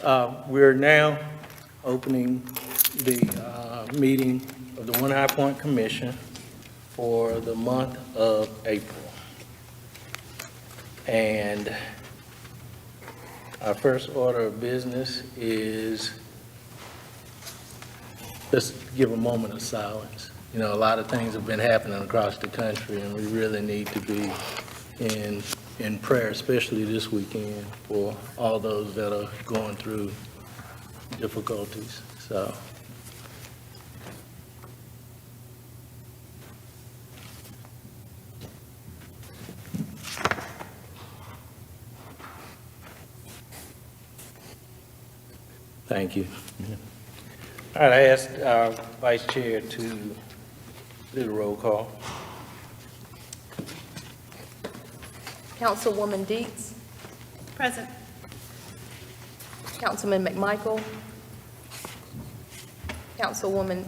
We're now opening the meeting of the One High Point Commission for the month of April. And our first order of business is, let's give a moment of silence. You know, a lot of things have been happening across the country, and we really need to be in prayer, especially this weekend, for all those that are going through difficulties. So, thank you. All right, I asked our Vice Chair to do the roll call. Councilwoman Deets. Present. Councilman McMichael. Councilwoman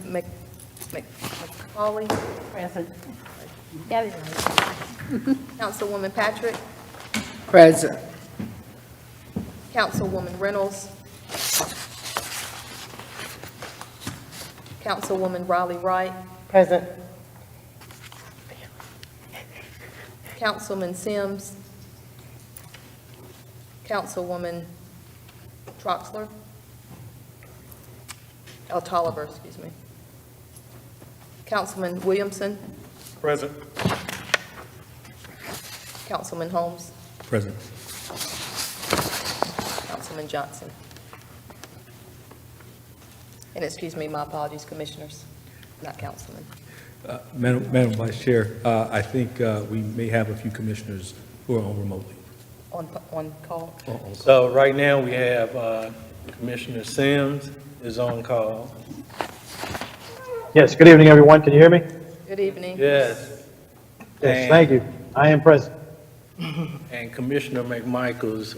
McCauley. Present. Councilwoman Patrick. Present. Councilwoman Reynolds. Councilwoman Riley Wright. Present. Councilman Sims. Councilwoman Troxler. Tolliver, excuse me. Councilman Williamson. Present. Councilman Holmes. Present. Councilman Johnson. And excuse me, my apologies, commissioners, not councilmen. Madam Vice Chair, I think we may have a few commissioners who are on remotely. On call. So right now, we have Commissioner Sims is on call. Yes, good evening, everyone. Can you hear me? Good evening. Yes. Yes, thank you. I am present. And Commissioner McMichaels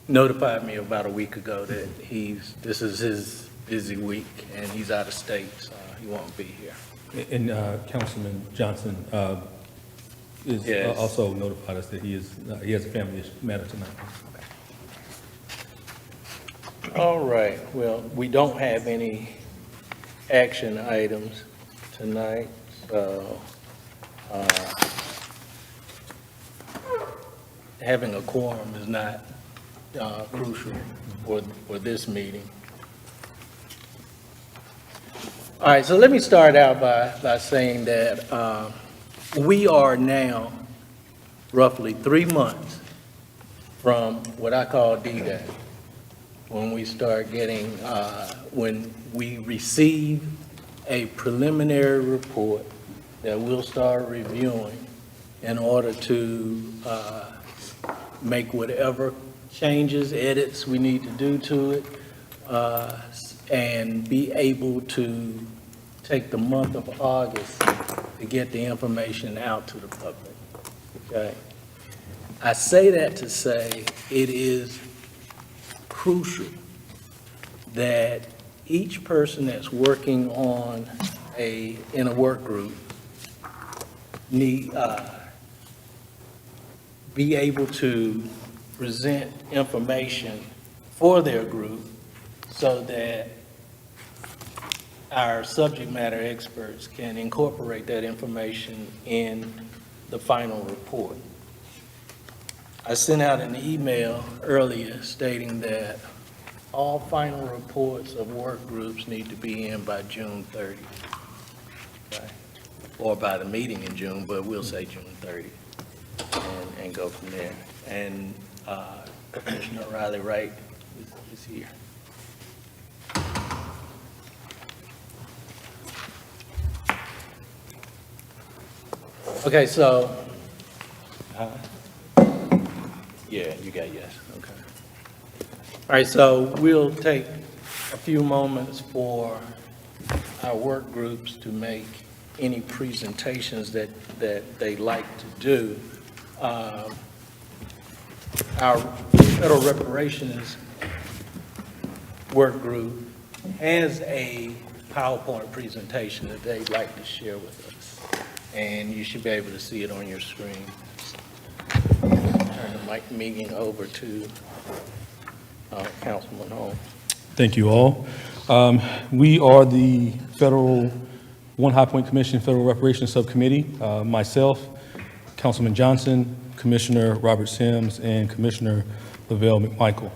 notified me about a week ago that this is his busy week, and he's out of state, so he won't be here. And Councilman Johnson is Yes. also notified us that he has a family matter tonight. All right, well, we don't have any action items tonight, so having a quorum is not crucial for this meeting. All right, so let me start out by saying that we are now roughly 3 months from what I call D-Day, when we start getting, when we receive a preliminary report that we'll start reviewing in order to make whatever changes, edits we need to do to it, and be able to take the month of August to get the information out to the public, okay? I say that to say it is crucial that each person that's working on in a work group be able to present information for their group so that our subject matter experts can incorporate that information in the final report. I sent out an email earlier stating that all final reports of work groups need to be in by June 30th. Okay? Or by the meeting in June, but we'll say June 30th and go from there. And Commissioner Riley Wright is here. Okay, so, yeah, you got yes, okay. All right, so we'll take a few moments for our work groups to make any presentations that they'd like to do. Our federal reparations work group has a PowerPoint presentation that they'd like to share with us, and you should be able to see it on your screen. Turn the meeting over to Councilman Holmes. Thank you all. We are the One High Point Commission Federal Reparations Subcommittee. Myself, Councilman Johnson, Commissioner Robert Sims, and Commissioner Lavelle McMichael.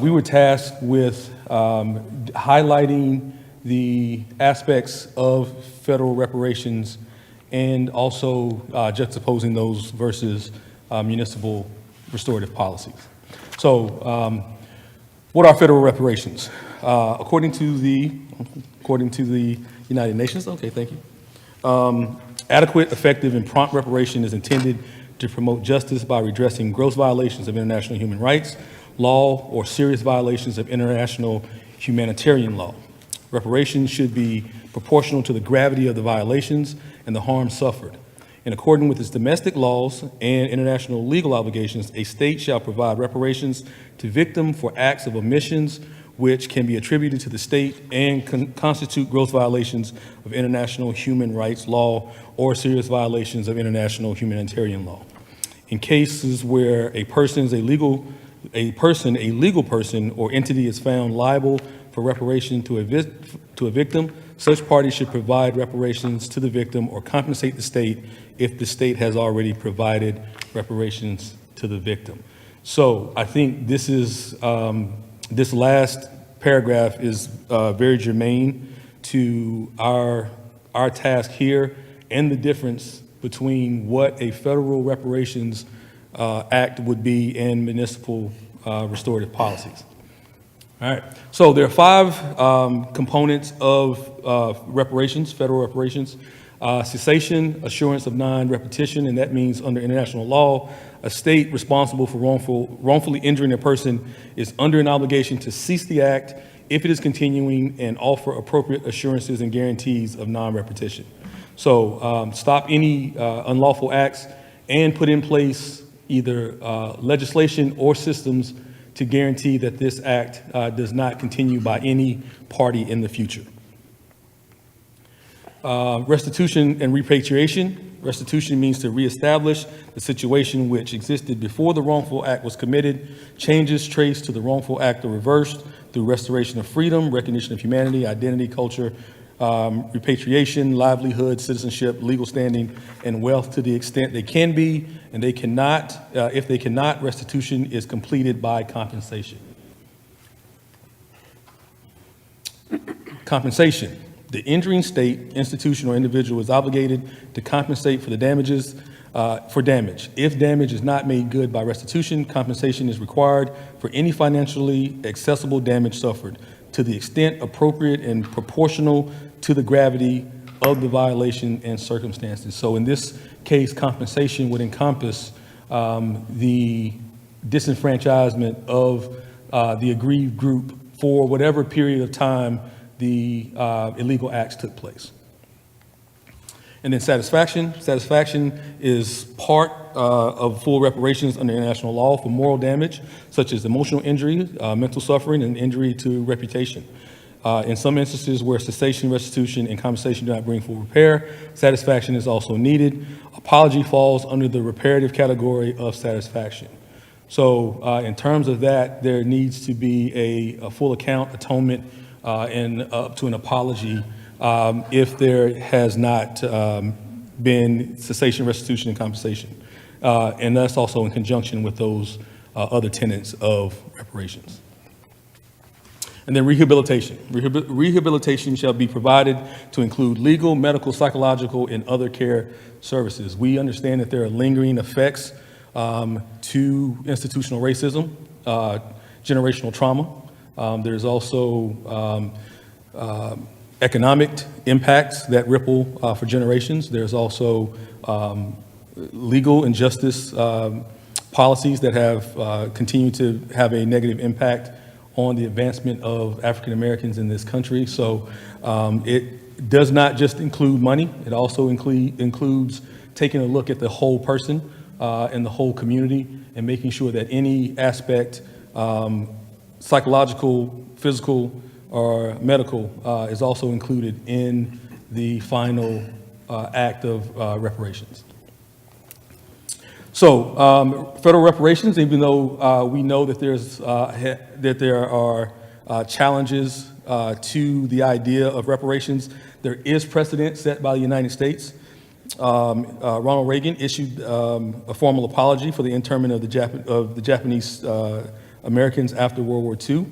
We were tasked with highlighting the aspects of federal reparations and also juxtaposing those versus municipal restorative policies. So, what are federal reparations? According to the United Nations, okay, thank you. Adequate, effective, and prompt reparation is intended to promote justice by redressing gross violations of international human rights, law, or serious violations of international humanitarian law. Reparations should be proportional to the gravity of the violations and the harm suffered. In accordance with its domestic laws and international legal obligations, a state shall provide reparations to victims for acts of omissions which can be attributed to the state and constitute gross violations of international human rights law or serious violations of international humanitarian law. In cases where a legal person or entity is found liable for reparation to a victim, such party should provide reparations to the victim or compensate the state if the state has already provided reparations to the victim. So I think this is this last paragraph is very germane to our task here and the difference between what a federal reparations act would be and municipal restorative policies. All right, so there are 5 components of reparations, federal reparations. Cessation, assurance of non-repetition, and that means under international law, a state responsible for wrongfully injuring a person is under an obligation to cease the act if it is continuing and offer appropriate assurances and guarantees of non-repetition. So stop any unlawful acts and put in place either legislation or systems to guarantee that this act does not continue by any party in the future. Restitution and repatriation. Restitution means to reestablish the situation which existed before the wrongful act was committed. Changes traced to the wrongful act are reversed through restoration of freedom, recognition of humanity, identity, culture, repatriation, livelihood, citizenship, legal standing, and wealth to the extent they can be, and they cannot, if they cannot, restitution is completed by compensation. Compensation. The injuring state, institution, or individual is obligated to compensate for the damages, for damage. If damage is not made good by restitution, compensation is required for any financially accessible damage suffered to the extent appropriate and proportional to the gravity of the violation and circumstances. So in this case, compensation would encompass the disenfranchisement of the aggrieved group for whatever period of time the illegal acts took place. And then satisfaction. Satisfaction is part of full reparations under international law for moral damage, such as emotional injury, mental suffering, and injury to reputation. In some instances where cessation, restitution, and compensation do not bring full repair, satisfaction is also needed. Apology falls under the reparative category of satisfaction. So in terms of that, there needs to be a full account, atonement, and up to an apology if there has not been cessation, restitution, and compensation. And that's also in conjunction with those other tenets of reparations. And then rehabilitation. Rehabilitation shall be provided to include legal, medical, psychological, and other care services. We understand that there are lingering effects to institutional racism, generational trauma. There's also economic impacts that ripple for generations. There's also legal and justice policies that have continued to have a negative impact on the advancement of African Americans in this country. So it does not just include money, it also includes taking a look at the whole person and the whole community and making sure that any aspect, psychological, physical, or medical is also included in the final act of reparations. So, federal reparations, even though we know that there are challenges to the idea of reparations, there is precedent set by the United States. Ronald Reagan issued a formal apology for the internment of the Japanese Americans after World War II.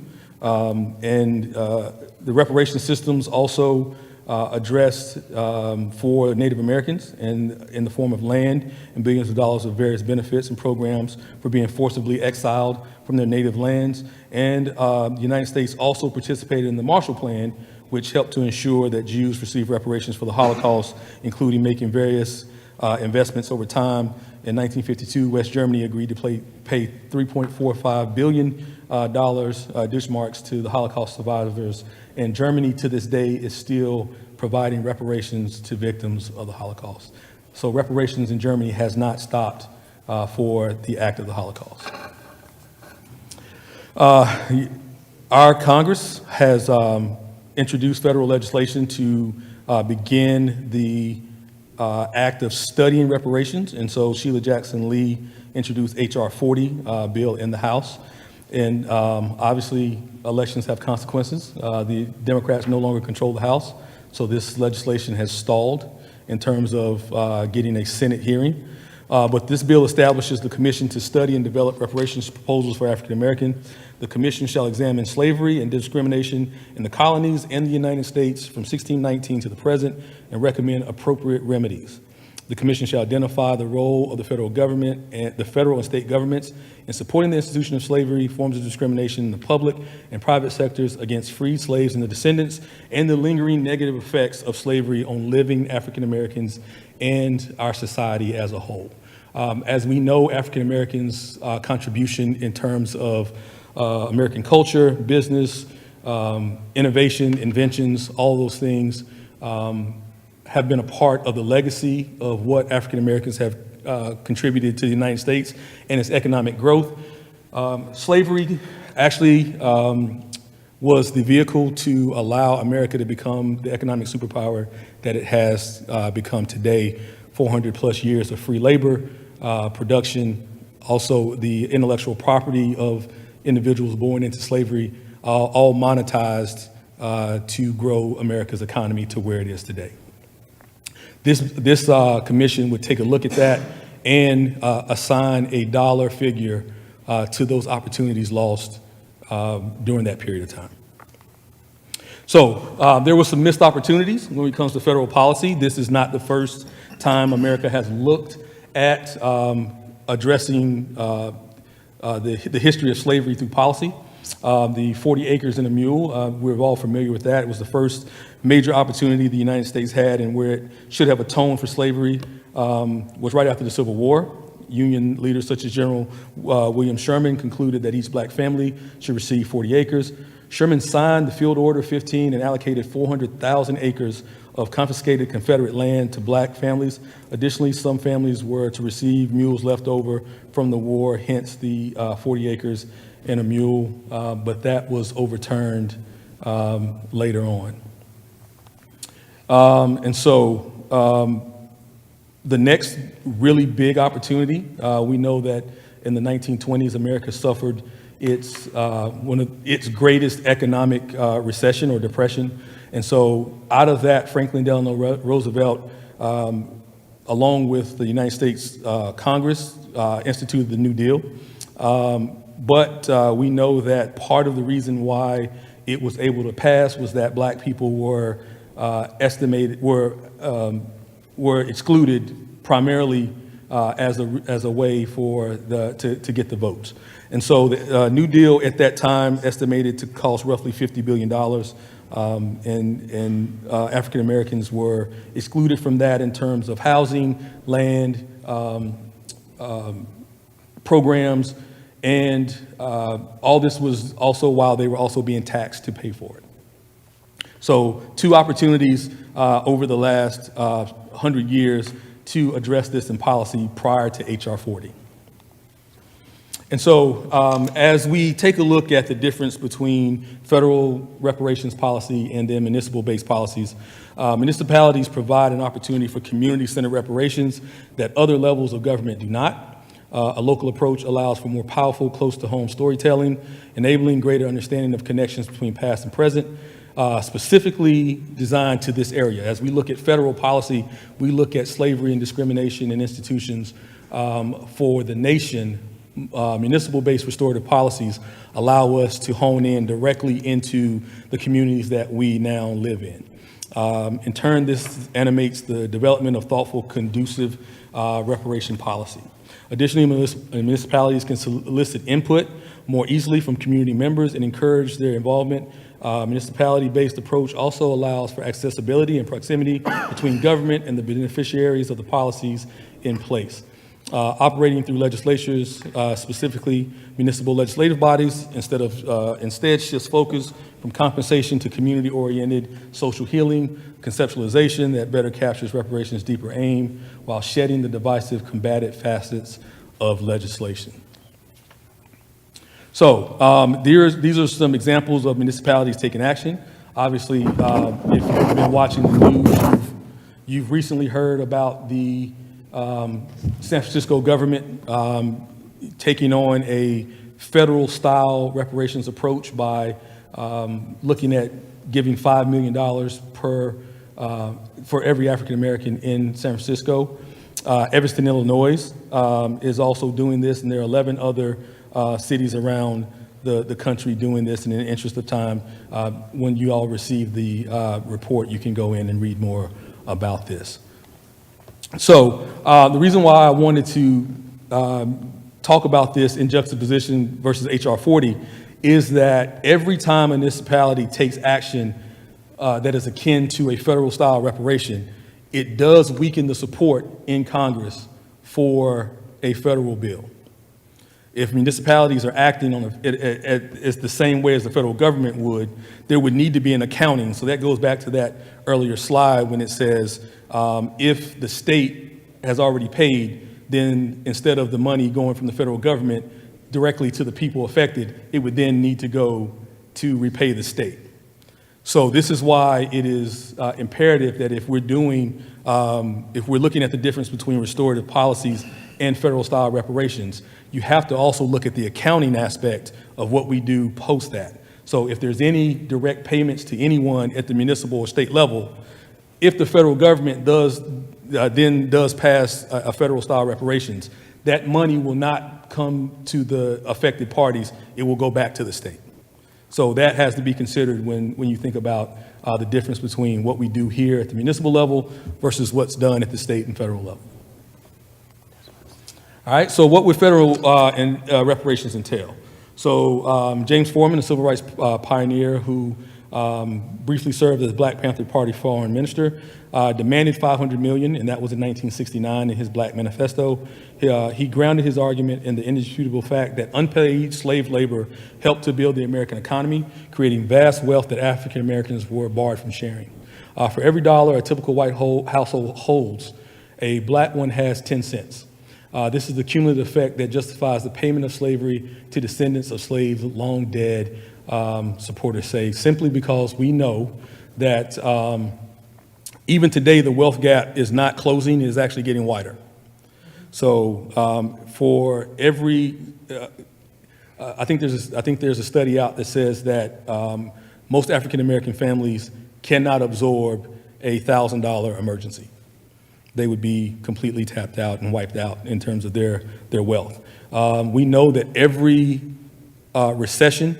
The reparation systems also addressed for Native Americans in the form of land and billions of dollars of various benefits and programs for being forcibly exiled from their native lands. And the United States also participated in the Marshall Plan, which helped to ensure that Jews receive reparations for the Holocaust, including making various investments over time. In 1952, West Germany agreed to pay $3.45 billion Deutschmarks to the Holocaust survivors, and Germany to this day is still providing reparations to victims of the Holocaust. So reparations in Germany has not stopped for the act of the Holocaust. Our Congress has introduced federal legislation to begin the act of studying reparations. And so Sheila Jackson Lee introduced H.R. 40 bill in the House. And obviously, elections have consequences. The Democrats no longer control the House. So this legislation has stalled in terms of getting a Senate hearing. But this bill establishes the commission to study and develop reparations proposals for African Americans. The commission shall examine slavery and discrimination in the colonies and the United States from 1619 to the present and recommend appropriate remedies. The commission shall identify the role of the federal government and the federal and state governments in supporting the institution of slavery, forms of discrimination in the public and private sectors against freed slaves and the descendants, and the lingering negative effects of slavery on living African Americans and our society as a whole. As we know, African Americans' contribution in terms of American culture, business, innovation, inventions, all those things have been a part of the legacy of what African Americans have contributed to the United States and its economic growth. Slavery actually was the vehicle to allow America to become the economic superpower that it has become today. 400 plus years of free labor, production, also the intellectual property of individuals born into slavery, all monetized to grow America's economy to where it is today. This commission would take a look at that and assign a dollar figure to those opportunities lost during that period of time. So there were some missed opportunities when it comes to federal policy. This is not the first time America has looked at addressing the history of slavery through policy. The 40 acres and a mule, we're all familiar with that. It was the first major opportunity the United States had, and where it should have atoned for slavery was right after the Civil War. Union leaders such as General William Sherman concluded that each black family should receive 40 acres. Sherman signed the Field Order 15 and allocated 400,000 acres of confiscated Confederate land to black families. Additionally, some families were to receive mules left over from the war, hence the 40 acres and a mule, but that was overturned later on. The next really big opportunity, we know that in the 1920s, America suffered one of its greatest economic recession or depression. And so out of that, Franklin Delano Roosevelt, along with the United States Congress, instituted the New Deal. But we know that part of the reason why it was able to pass was that black people were excluded primarily as a way to get the votes. And so the New Deal at that time estimated to cost roughly $50 billion. And African Americans were excluded from that in terms of housing, land, programs, and all this was also while they were also being taxed to pay for it. So 2 opportunities over the last 100 years to address this in policy prior to H.R. 40. And so as we take a look at the difference between federal reparations policy and then municipal-based policies, municipalities provide an opportunity for community-centered reparations that other levels of government do not. A local approach allows for more powerful, close-to-home storytelling, enabling greater understanding of connections between past and present, specifically designed to this area. As we look at federal policy, we look at slavery and discrimination in institutions for the nation. Municipal-based restorative policies allow us to hone in directly into the communities that we now live in. In turn, this animates the development of thoughtful, conducive reparation policy. Additionally, municipalities can solicit input more easily from community members and encourage their involvement. Municipality-based approach also allows for accessibility and proximity between government and the beneficiaries of the policies in place. Operating through legislatures, specifically municipal legislative bodies, instead shifts focus from compensation to community-oriented social healing, conceptualization that better captures reparations' deeper aim while shedding the divisive, combative facets of legislation. So these are some examples of municipalities taking action. Obviously, if you've been watching the news, you've recently heard about the San Francisco government taking on a federal-style reparations approach by looking at giving $5 million for every African-American in San Francisco. Evanston, Illinois is also doing this, and there are 11 other cities around the country doing this. And in the interest of time, when you all receive the report, you can go in and read more about this. So the reason why I wanted to talk about this in juxtaposition versus HR 40 is that every time a municipality takes action that is akin to a federal-style reparation, it does weaken the support in Congress for a federal bill. If municipalities are acting on it's the same way as the federal government would, there would need to be an accounting. So that goes back to that earlier slide when it says if the state has already paid, then instead of the money going from the federal government directly to the people affected, it would then need to go to repay the state. So this is why it is imperative that if we're looking at the difference between restorative policies and federal-style reparations, you have to also look at the accounting aspect of what we do post that. So if there's any direct payments to anyone at the municipal or state level, if the federal government does pass a federal-style reparations, that money will not come to the affected parties. It will go back to the state. So that has to be considered when you think about the difference between what we do here at the municipal level versus what's done at the state and federal level. All right, so what would federal reparations entail? So James Forman, a civil rights pioneer who briefly served as Black Panther Party foreign minister, demanded $500 million, and that was in 1969 in his Black Manifesto. He grounded his argument in the indisputable fact that unpaid slave labor helped to build the American economy, creating vast wealth that African Americans were barred from sharing. For every dollar a typical white household holds, a black one has 10 cents. This is the cumulative effect that justifies the payment of slavery to descendants of slaves long dead, supporters say, simply because we know that even today the wealth gap is not closing, it is actually getting wider. So for every, I think there's a study out that says that most African American families cannot absorb a $1,000 emergency. They would be completely tapped out and wiped out in terms of their wealth. We know that every recession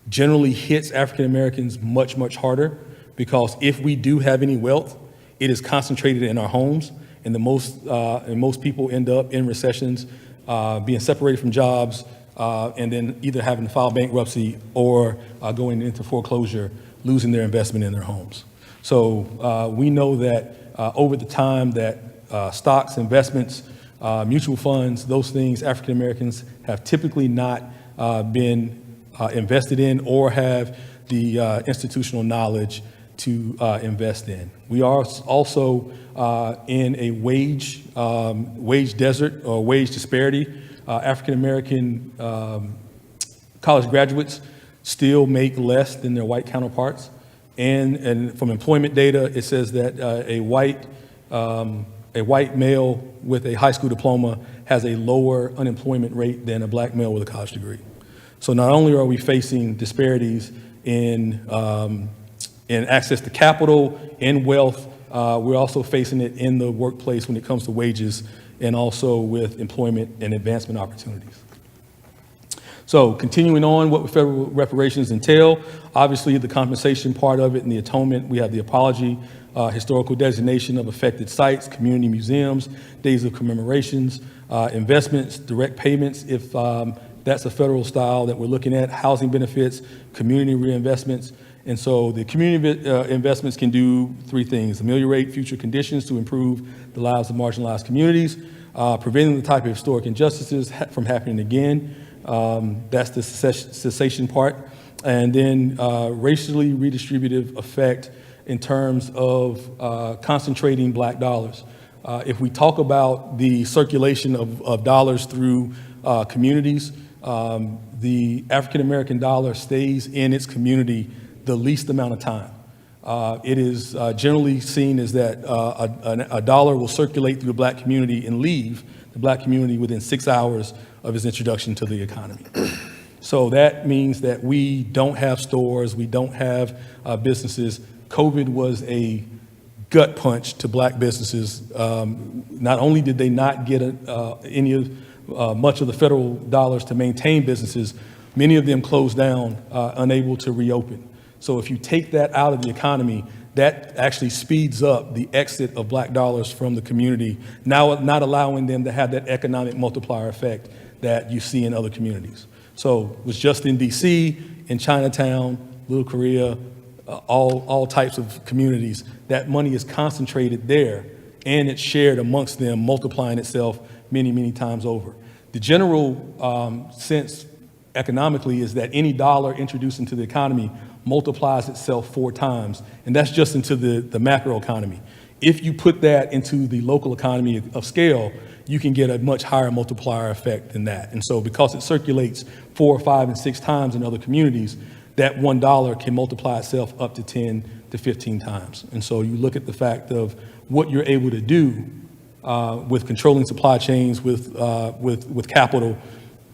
generally hits African Americans much, much harder, because if we do have any wealth, it is concentrated in our homes, and most people end up in recessions being separated from jobs and then either having to file bankruptcy or going into foreclosure, losing their investment in their homes. So we know that over the time that stocks, investments, mutual funds, those things African Americans have typically not been invested in or have the institutional knowledge to invest in. We are also in a wage desert or wage disparity. African American college graduates still make less than their white counterparts. And from employment data, it says that a white a white male with a high school diploma has a lower unemployment rate than a black male with a college degree. So not only are we facing disparities in access to capital, in wealth, we're also facing it in the workplace when it comes to wages and also with employment and advancement opportunities. So continuing on, what federal reparations entail, obviously the compensation part of it and the atonement, we have the apology, historical designation of affected sites, community museums, days of commemorations, investments, direct payments, if that's a federal style that we're looking at, housing benefits, community reinvestments. And so the community investments can do three things: ameliorate future conditions to improve the lives of marginalized communities, preventing the type of historic injustices from happening again. That's the cessation part. And then racially redistributive effect in terms of concentrating black dollars. If we talk about the circulation of dollars through communities, the African-American dollar stays in its community the least amount of time. It is generally seen as that a dollar will circulate through the black community and leave the black community within 6 hours of its introduction to the economy. So that means that we don't have stores, we don't have businesses. COVID was a gut punch to black businesses. Not only did they not get much of the federal dollars to maintain businesses, many of them closed down, unable to reopen. So if you take that out of the economy, that actually speeds up the exit of black dollars from the community, now not allowing them to have that economic multiplier effect that you see in other communities. So it was just in DC, in Chinatown, Little Korea, all types of communities. That money is concentrated there and it's shared amongst them, multiplying itself many, many times over. The general sense economically is that any dollar introduced into the economy multiplies itself 4 times, and that's just into the macro economy. If you put that into the local economy of scale, you can get a much higher multiplier effect than that. And so because it circulates 4, 5, and 6 times in other communities, that $1 can multiply itself up to 10 to 15 times. And so you look at the fact of what you're able to do with controlling supply chains, with capital.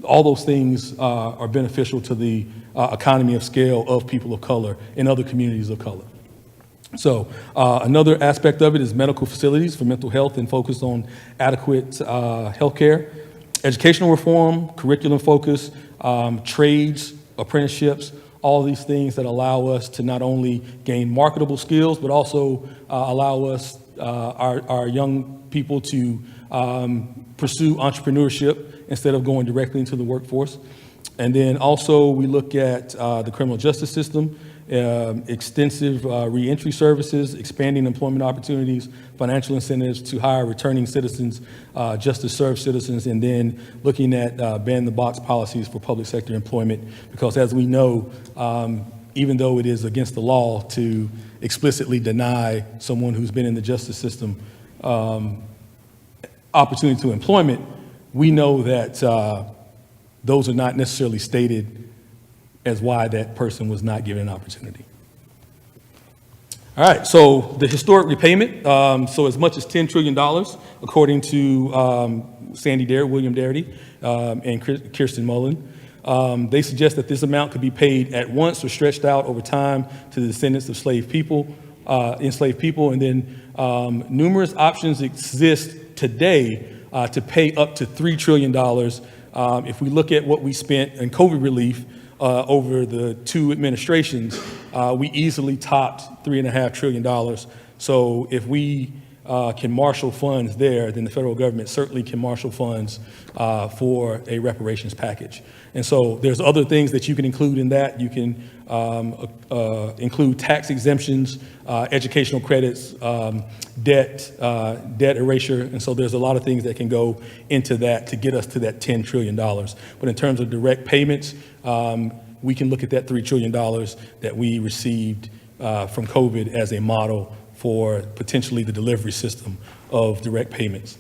All those things are beneficial to the economy of scale of people of color and other communities of color. So another aspect of it is medical facilities for mental health and focus on adequate health care, educational reform, curriculum focus, trades, apprenticeships, all these things that allow us to not only gain marketable skills, but also allow us, our young people to pursue entrepreneurship instead of going directly into the workforce. And then also we look at the criminal justice system, extensive reentry services, expanding employment opportunities, financial incentives to hire returning citizens, just to serve citizens, and then looking at ban-the-box policies for public sector employment, because as we know, even though it is against the law to explicitly deny someone who's been in the justice system opportunity to employment, we know that those are not necessarily stated as why that person was not given an opportunity. All right, so the historic repayment, so as much as $10 trillion, according to William Darity, and Kirsten Mullen. They suggest that this amount could be paid at once or stretched out over time to the descendants of enslaved people, and then numerous options exist today to pay up to $3 trillion. If we look at what we spent in COVID relief over the 2 administrations, we easily topped $3.5 trillion. So if we can marshal funds there, then the federal government certainly can marshal funds for a reparations package. And so there's other things that you can include in that. You can include tax exemptions, educational credits, debt erasure. And so there's a lot of things that can go into that to get us to that $10 trillion. But in terms of direct payments, we can look at that $3 trillion that we received from COVID as a model for potentially the delivery system of direct payments.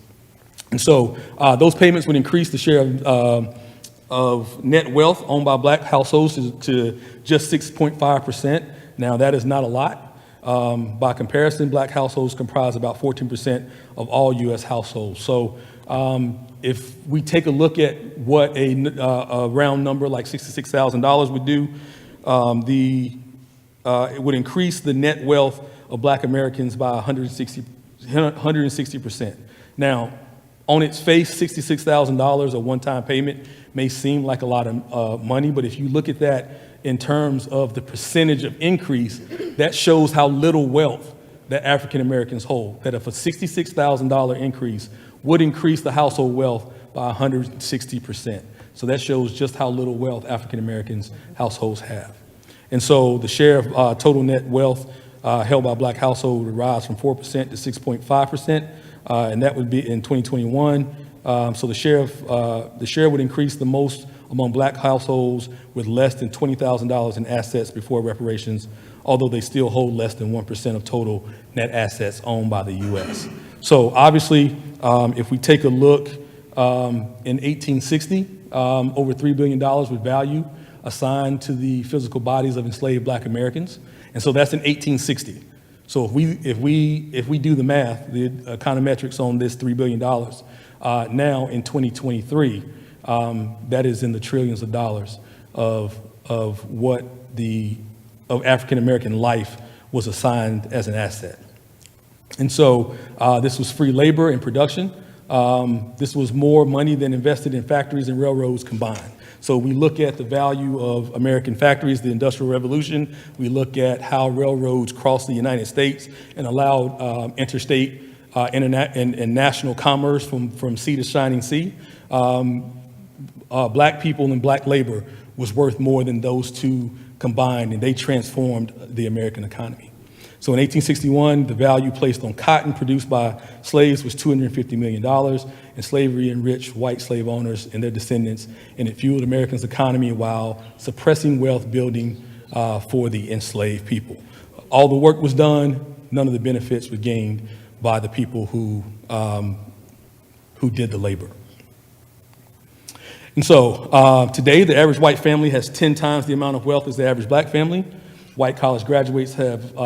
And so those payments would increase the share of net wealth owned by black households to just 6.5%. Now that is not a lot, By comparison, black households comprise about 14% of all U.S. households. So if we take a look at what a round number like $66,000 would do, it would increase the net wealth of black Americans by 160%. Now, on its face, $66,000, a one-time payment, may seem like a lot of money, but if you look at that in terms of the percentage of increase, that shows how little wealth that African Americans hold. That if a $66,000 increase would increase the household wealth by 160%. So that shows just how little wealth African Americans households have. And so the share of total net wealth held by black households would rise from 4% to 6.5%, and that would be in 2021. So the share would increase the most among black households with less than $20,000 in assets before reparations, although they still hold less than 1% of total net assets owned by the U.S. So obviously, if we take a look in 1860, over $3 billion with value assigned to the physical bodies of enslaved black Americans. And so that's in 1860. So if we do the math, the econometrics on this $3 billion, now in 2023, that is in the trillions of dollars of African American life was assigned as an asset. And so this was free labor and production. This was more money than invested in factories and railroads combined. So we look at the value of American factories, the Industrial Revolution. We look at how railroads crossed the United States and allowed interstate and national commerce from sea to shining sea. Black people and black labor was worth more than those two combined, and they transformed the American economy. So in 1861, the value placed on cotton produced by slaves was $250 million, and slavery enriched white slave owners and their descendants, and it fueled America's economy while suppressing wealth building for the enslaved people. All the work was done, none of the benefits were gained by the people who did the labor. And so today, the average white family has 10 times the amount of wealth as the average black family. White college graduates have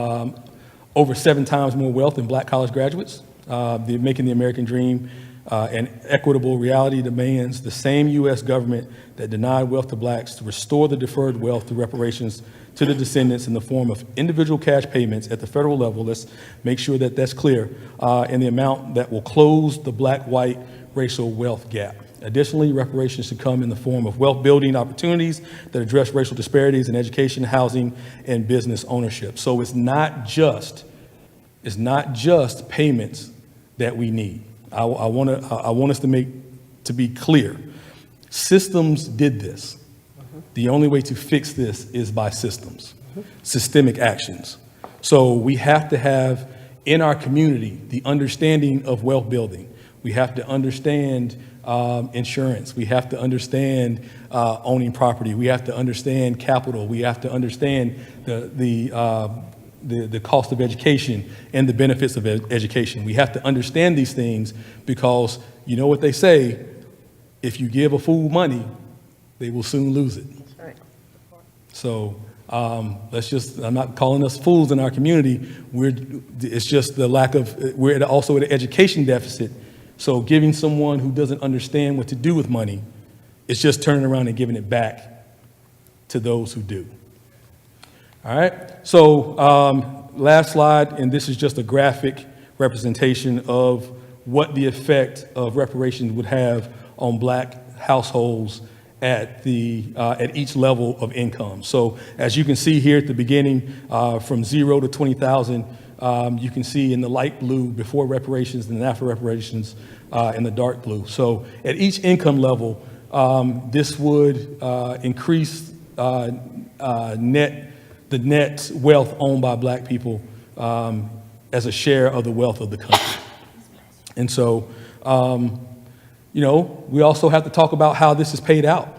over 7 times more wealth than black college graduates. Making the American dream an equitable reality demands the same U.S. government that denied wealth to blacks to restore the deferred wealth through reparations to the descendants in the form of individual cash payments at the federal level. Let's make sure that that's clear, in the amount that will close the black-white racial wealth gap. Additionally, reparations should come in the form of wealth-building opportunities that address racial disparities in education, housing, and business ownership. So it's not just payments that we need. I want us to be clear. Systems did this. The only way to fix this is by systems, systemic actions. So we have to have in our community the understanding of wealth building. We have to understand insurance. We have to understand owning property. We have to understand capital. We have to understand the cost of education and the benefits of education. We have to understand these things because you know what they say, if you give a fool money, they will soon lose it. That's right. So I'm not calling us fools in our community. It's just the lack of, we're also at an education deficit. So giving someone who doesn't understand what to do with money, it's just turning around and giving it back to those who do. All right, so last slide, and this is just a graphic representation of what the effect of reparations would have on black households at each level of income. So as you can see here at the beginning, from 0 to 20,000, you can see in the light blue before reparations and after reparations in the dark blue. So at each income level, this would increase the net wealth owned by black people as a share of the wealth of the country. And so, we also have to talk about how this is paid out.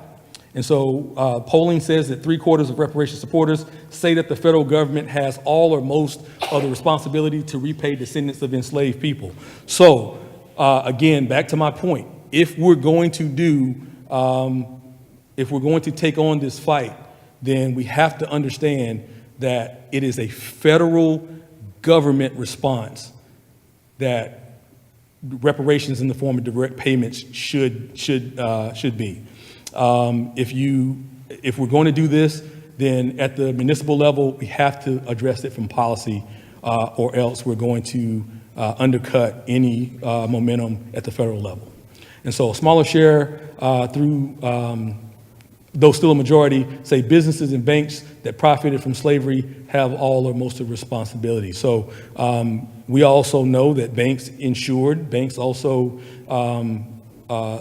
And so polling says that 3/4 of reparation supporters say that the federal government has all or most of the responsibility to repay descendants of enslaved people. So again, back to my point, if we're going to take on this fight, then we have to understand that it is a federal government response that reparations in the form of direct payments should be. If we're going to do this, then at the municipal level, we have to address it from policy, or else we're going to undercut any momentum at the federal level. And so a smaller share through, though still a majority, say businesses and banks that profited from slavery have all or most of the responsibility. So we also know that banks insured, banks also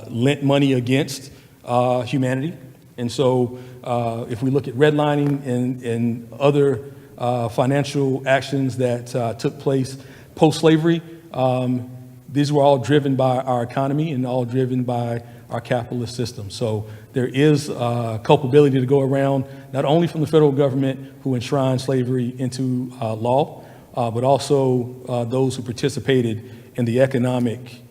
lent money against humanity. And so if we look at redlining and other financial actions that took place post-slavery, these were all driven by our economy and all driven by our capitalist system. So there is culpability to go around, not only from the federal government who enshrined slavery into law, but also those who participated in the economic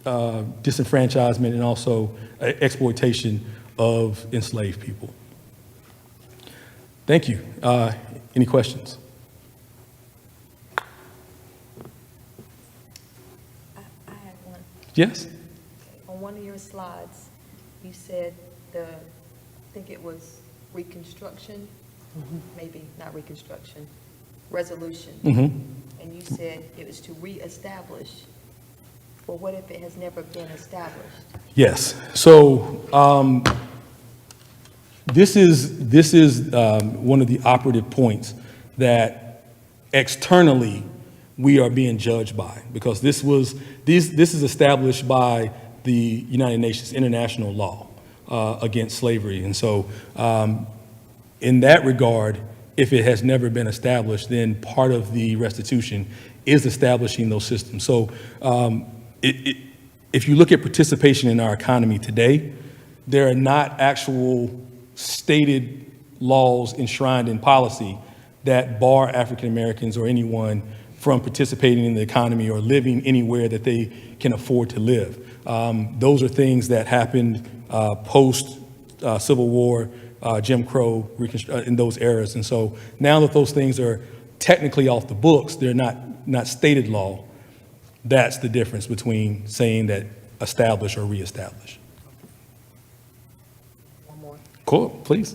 disenfranchisement and also exploitation of enslaved people. Thank you. Any questions? I have one. Yes? On one of your slides, you said I think it was reconstruction, maybe not reconstruction, resolution. And you said it was to reestablish. Well, what if it has never been established? Yes. So this is one of the operative points that externally we are being judged by, because this is established by the United Nations international law against slavery. And so in that regard, if it has never been established, then part of the restitution is establishing those systems. So if you look at participation in our economy today, there are not actual stated laws enshrined in policy that bar African Americans or anyone from participating in the economy or living anywhere that they can afford to live. Those are things that happened post Civil War, Jim Crow, in those eras. And so now that those things are technically off the books, they're not stated law. That's the difference between saying that establish or reestablish. One more. Cool, please.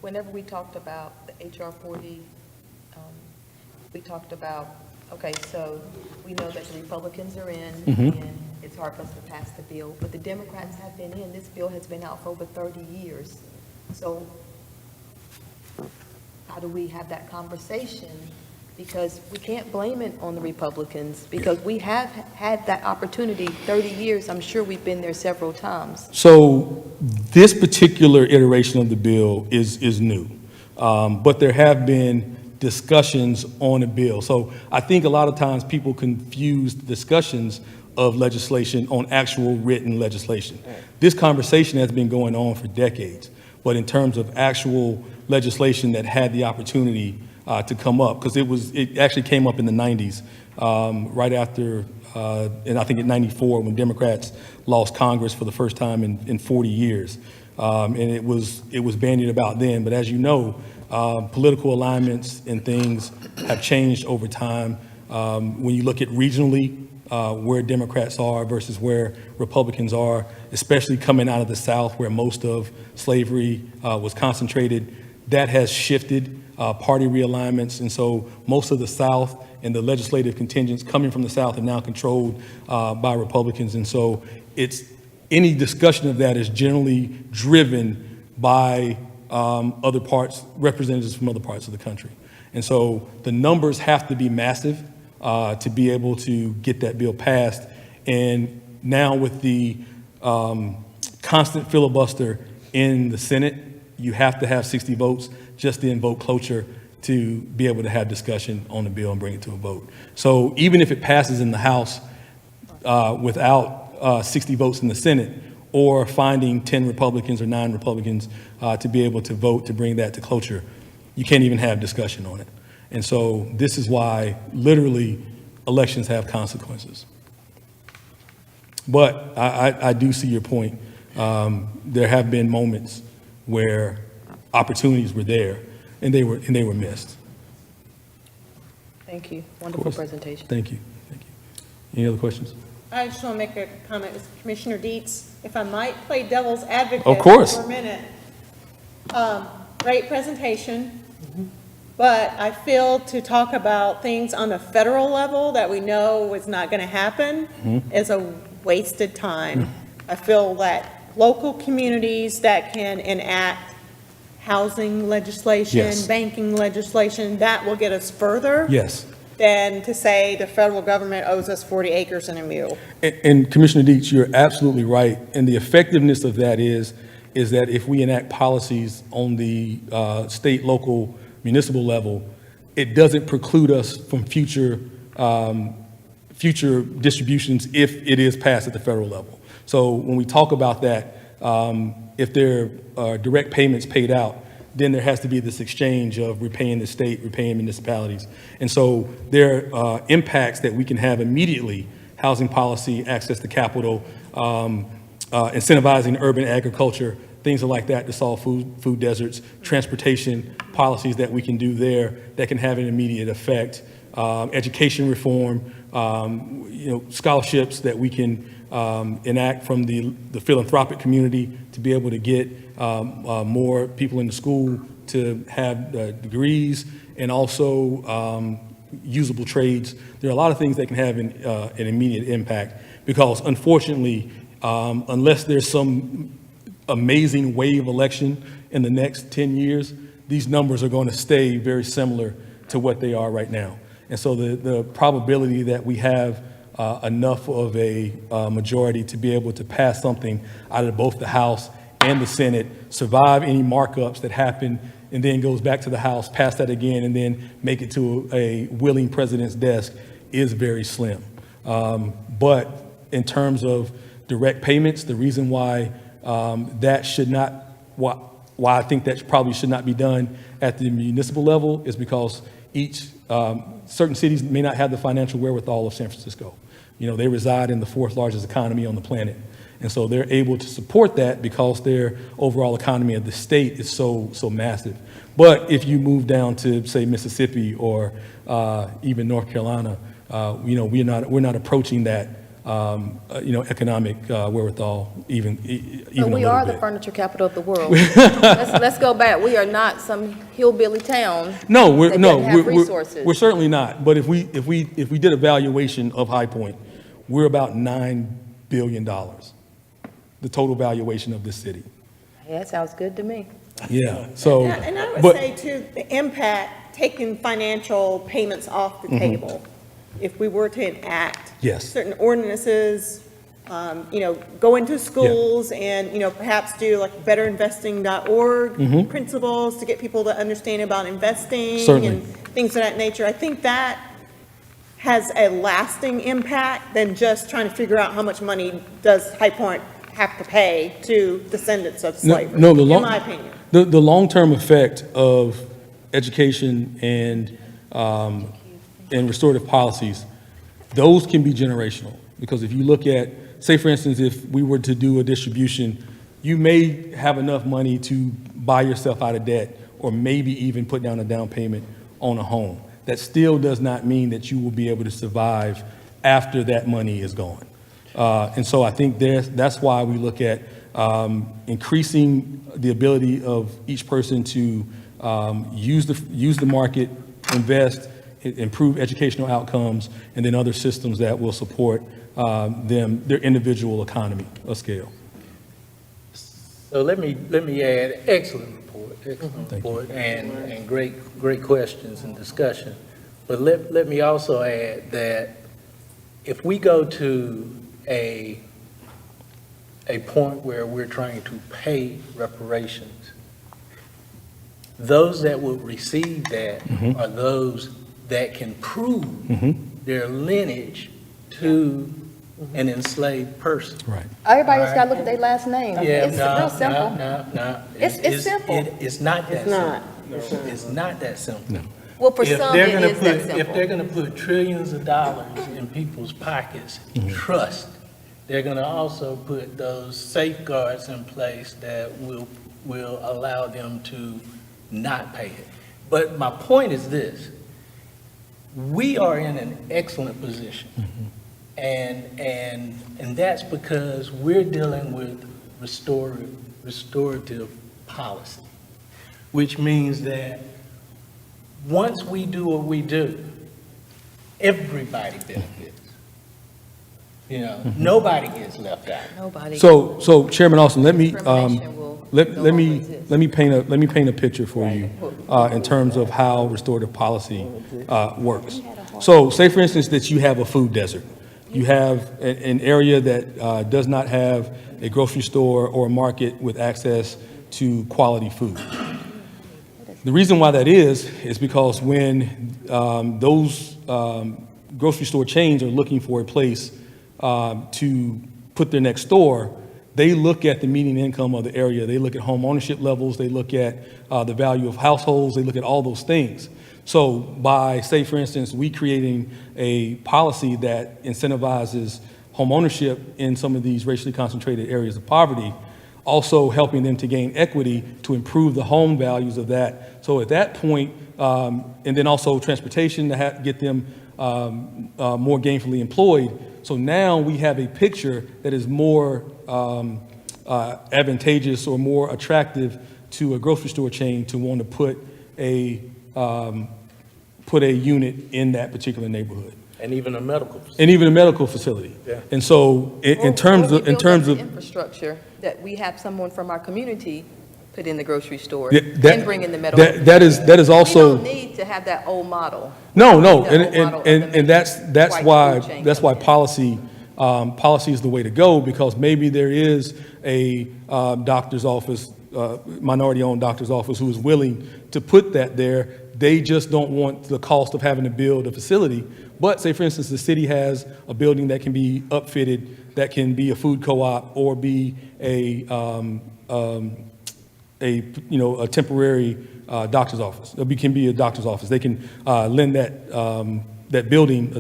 Whenever we talked about the HR 40, we talked about, okay, so we know that the Republicans are in, and it's hard for us to pass the bill, but the Democrats have been in. This bill has been out for over 30 years. So how do we have that conversation? Because we can't blame it on the Republicans, because we have had that opportunity 30 years. I'm sure we've been there several times. So this particular iteration of the bill is new, but there have been discussions on a bill. So I think a lot of times people confuse discussions of legislation on actual written legislation. This conversation has been going on for decades, but in terms of actual legislation that had the opportunity to come up, because it actually came up in the 90s, right after, and I think in 94, when Democrats lost Congress for the first time in 40 years. And it was bandied about then, but as you know, political alignments and things have changed over time. When you look at regionally, where Democrats are versus where Republicans are, especially coming out of the South where most of slavery was concentrated, that has shifted party realignments. And so most of the South and the legislative contingents coming from the South are now controlled by Republicans. And so any discussion of that is generally driven by other parts, representatives from other parts of the country. And so the numbers have to be massive to be able to get that bill passed. And now with the constant filibuster in the Senate, you have to have 60 votes just to invoke cloture to be able to have discussion on the bill and bring it to a vote. So even if it passes in the House without 60 votes in the Senate, or finding 10 Republicans or 9 Republicans to be able to vote to bring that to cloture, you can't even have discussion on it. And so this is why literally elections have consequences. But I do see your point. There have been moments where opportunities were there and they were missed. Thank you. Of Wonderful course. presentation. Thank you. Thank you. Any other questions? I just want to make a comment, Commissioner Dietz, if I might play devil's advocate. Of course. For a minute. Great presentation, but I feel to talk about things on the federal level that we know is not going to happen is a wasted time. I feel that local communities that can enact housing legislation, Yes. banking legislation, that will get us further Yes. than to say the federal government owes us 40 acres and a mule. And Commissioner Deitch, you're absolutely right. And the effectiveness of that is that if we enact policies on the state, local, municipal level, it doesn't preclude us from future distributions if it is passed at the federal level. So when we talk about that, if there are direct payments paid out, then there has to be this exchange of repaying the state, repaying municipalities. And so there are impacts that we can have immediately: housing policy, access to capital, incentivizing urban agriculture, things like that to solve food deserts, transportation policies that we can do there that can have an immediate effect, education reform, scholarships that we can enact from the philanthropic community to be able to get more people in the school to have degrees, and also usable trades. There are a lot of things that can have an immediate impact, because unfortunately, unless there's some amazing wave election in the next 10 years, these numbers are going to stay very similar to what they are right now. And so the probability that we have enough of a majority to be able to pass something out of both the House and the Senate, survive any markups that happen, and then goes back to the House, pass that again, and then make it to a willing president's desk is very slim. But in terms of direct payments, the reason why why I think that probably should not be done at the municipal level is because certain cities may not have the financial wherewithal of San Francisco. They reside in the fourth largest economy on the planet. And so they're able to support that because their overall economy of the state is so massive. But if you move down to, say, Mississippi or even North Carolina, we're not approaching that economic wherewithal even a But we little are the bit. furniture capital of the world. Let's go back. We are not some hillbilly town. No, that doesn't have resources. we're certainly not. But if we did a valuation of High Point, we're about $9 billion, the total valuation of this city. Yeah, that sounds good to me. Yeah. So, And I would but say too, the impact, taking financial payments off the table, if we were to enact Yes. certain ordinances, go into schools and, perhaps do like betterinvesting.org principles to get people to understand about investing Certainly. and things of that nature. I think that has a lasting impact than just trying to figure out how much money does High Point have to pay to descendants of slavery, no, in my opinion. the long-term effect of education and restorative policies, those can be generational. Because if you look at, say for instance, if we were to do a distribution, you may have enough money to buy yourself out of debt, or maybe even put down a down payment on a home. That still does not mean that you will be able to survive after that money is gone. And so I think that's why we look at increasing the ability of each person to use the market, invest, improve educational outcomes, and then other systems that will support their individual economy of scale. So let me add, excellent report, and great questions and discussion. But let me also add that if we go to a point where we're trying to pay reparations, those that will receive that are those that can prove their lineage to an enslaved person. Right. Everybody just got to look at their last name. Yeah, It's real simple. no. It's simple. It's not that It's not. simple. It's not that simple. Well, for If some, they're it gonna is that put- If they're simple. gonna put trillions of dollars in people's pockets, trust, they're gonna also put those safeguards in place that will allow them to not pay it. But my point is this: we are in an excellent position. And that's because we're dealing with restorative policy, which means that once we do what we do, everybody benefits. You know, nobody gets left out. Nobody. So Chairman Austin, let me, Discrimination will let no me, longer exist. let me paint a picture for you in terms of how restorative policy works. So say, for instance, that you have a food desert. You have an area that does not have a grocery store or a market with access to quality food. The reason why that is because when those grocery store chains are looking for a place to put their next store, they look at the median income of the area. They look at home ownership levels. They look at the value of households. They look at all those things. So by, say, for instance, we creating a policy that incentivizes home ownership in some of these racially concentrated areas of poverty, also helping them to gain equity to improve the home values of that. So at that point, and then also transportation to get them more gainfully employed. So now we have a picture that is more advantageous or more attractive to a grocery store chain to want to put a unit in that particular neighborhood. And even a medical facility. And even a medical facility. Yeah. And so in terms Or we of, build up the infrastructure, that we have someone from our community put in the grocery store Yeah, and bring in the medical. that is We also. don't need to have that old model. No, We no, need that old model of the and that's white why, food chain that's why coming in. policy is the way to go, because maybe there is a doctor's office, minority-owned doctor's office who is willing to put that there. They just don't want the cost of having to build a facility. But say, for instance, the city has a building that can be upfitted, that can be a food co-op or be a temporary doctor's office. It can be a doctor's office. They can lend that building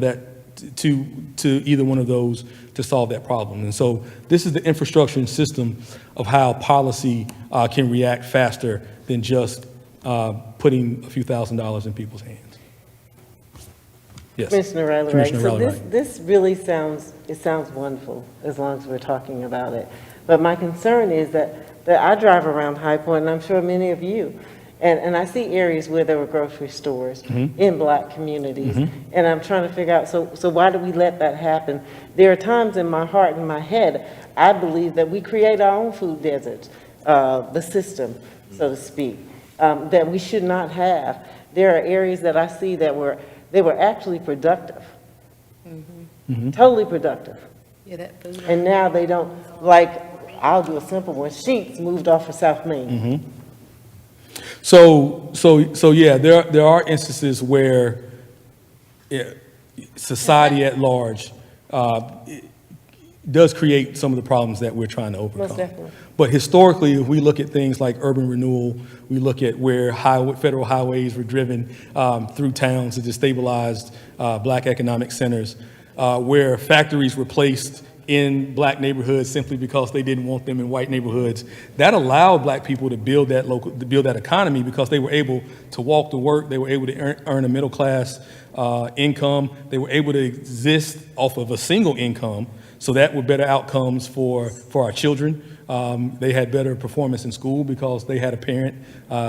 to either one of those to solve that problem. And so this is the infrastructure and system of how policy can react faster than just putting a few $1,000s in people's hands. Yes. Commissioner Riley, right? Commissioner So Riley, this, right. this really sounds wonderful, as long as we're talking about it. But my concern is that I drive around High Point, and I'm sure many of you, and I see areas where there were grocery stores in Black communities, and I'm trying to figure out, so why do we let that happen? There are times in my heart and my head, I believe that we create our own food deserts, the system, so to speak, that we should not have. There are areas that I see that they were actually productive, totally productive. Yeah, that food. And now they don't, like, I'll do a simple one, Sheets moved off of South Main. So yeah, there are instances where society at large does create some of the problems that we're trying to overcome. Most definitely. But historically, if we look at things like urban renewal, we look at where federal highways were driven through towns to destabilize Black economic centers, where factories were placed in Black neighborhoods simply because they didn't want them in white neighborhoods. That allowed Black people to build that economy because they were able to walk to work, they were able to earn a middle class income, they were able to exist off of a single income. So that were better outcomes for our children. They had better performance in school because they had a parent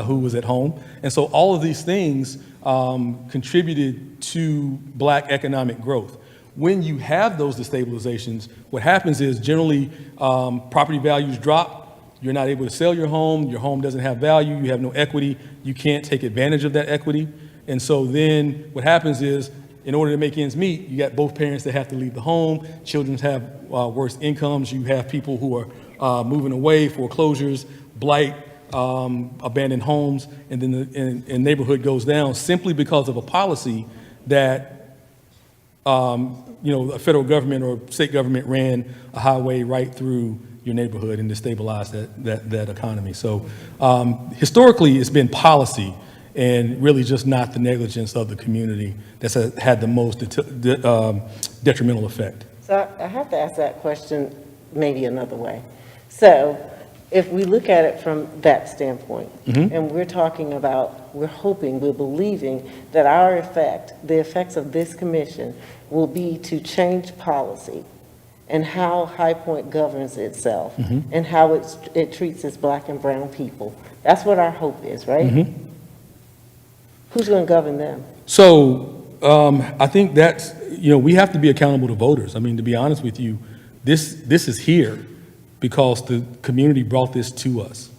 who was at home. And so all of these things contributed to Black economic growth. When you have those destabilizations, what happens is generally property values drop. You're not able to sell your home doesn't have value, you have no equity, you can't take advantage of that equity. And so then what happens is, in order to make ends meet, you got both parents that have to leave the home, children have worse incomes, you have people who are moving away, foreclosures, blight, abandoned homes, and then the neighborhood goes down simply because of a policy that a federal government or state government ran a highway right through your neighborhood and destabilized that economy. So historically, it's been policy and really just not the negligence of the community that's had the most detrimental effect. So I have to ask that question maybe another way. So if we look at it from that standpoint, and we're talking about, we're hoping, we're believing that the effects of this commission will be to change policy and how High Point governs itself and how it treats its black and brown people. That's what our hope is, right? Who's going to govern them? So I think that's, we have to be accountable to voters. I mean, to be honest with you, this is here because the community brought this to us.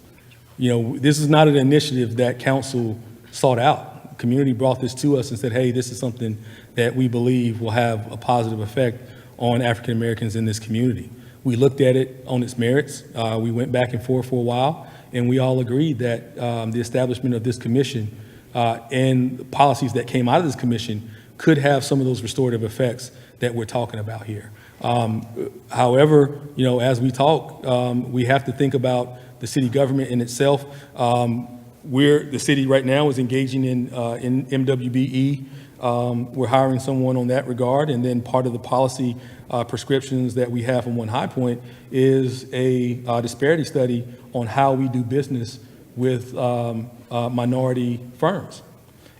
This is not an initiative that council sought out. The community brought this to us and said, hey, this is something that we believe will have a positive effect on African Americans in this community. We looked at it on its merits. We went back and forth for a while, and we all agreed that the establishment of this commission and the policies that came out of this commission could have some of those restorative effects that we're talking about here. However, as we talk, we have to think about the city government in itself. The city right now is engaging in MWBE. We're hiring someone on that regard, and then part of the policy prescriptions that we have from One High Point is a disparity study on how we do business with minority firms.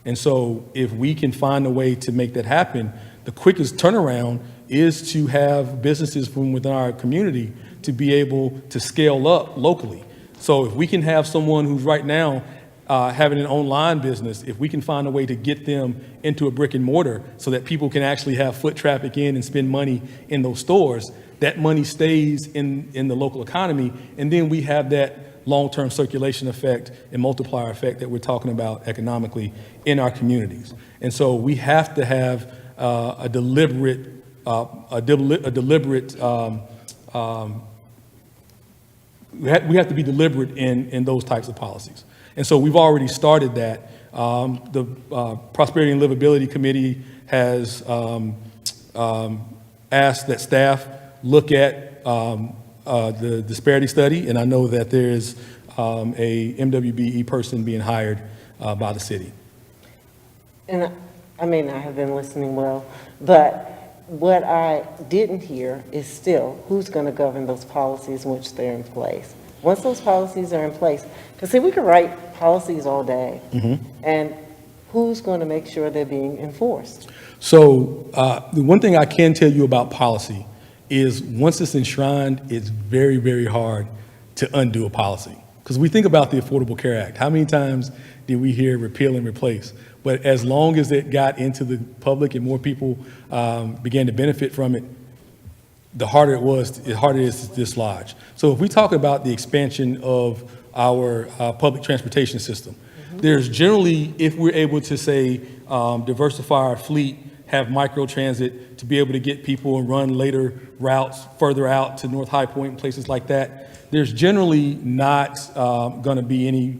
And so if we can find a way to make that happen, the quickest turnaround is to have businesses from within our community to be able to scale up locally. So if we can have someone who's right now having an online business, if we can find a way to get them into a brick and mortar so that people can actually have foot traffic in and spend money in those stores, that money stays in the local economy, and then we have that long-term circulation effect and multiplier effect that we're talking about economically in our communities. And so we have to have we have to be deliberate in those types of policies. And so we've already started that. The Prosperity and Livability Committee has asked that staff look at the disparity study, and I know that there's a MWBE person being hired by the city. And I may not have been listening well, but what I didn't hear is still who's going to govern those policies once they're in place. Once those policies are in place, because see, we can write policies all day, and who's going to make sure they're being enforced? So the one thing I can tell you about policy is once it's enshrined, it's very, very hard to undo a policy. Because we think about the Affordable Care Act. How many times did we hear repeal and replace? But as long as it got into the public and more people began to benefit from it, the harder it is to dislodge. So if we talk about the expansion of our public transportation system, there's generally, if we're able to say diversify our fleet, have micro-transit to be able to get people and run later routes further out to North High Point and places like that, there's generally not going to be any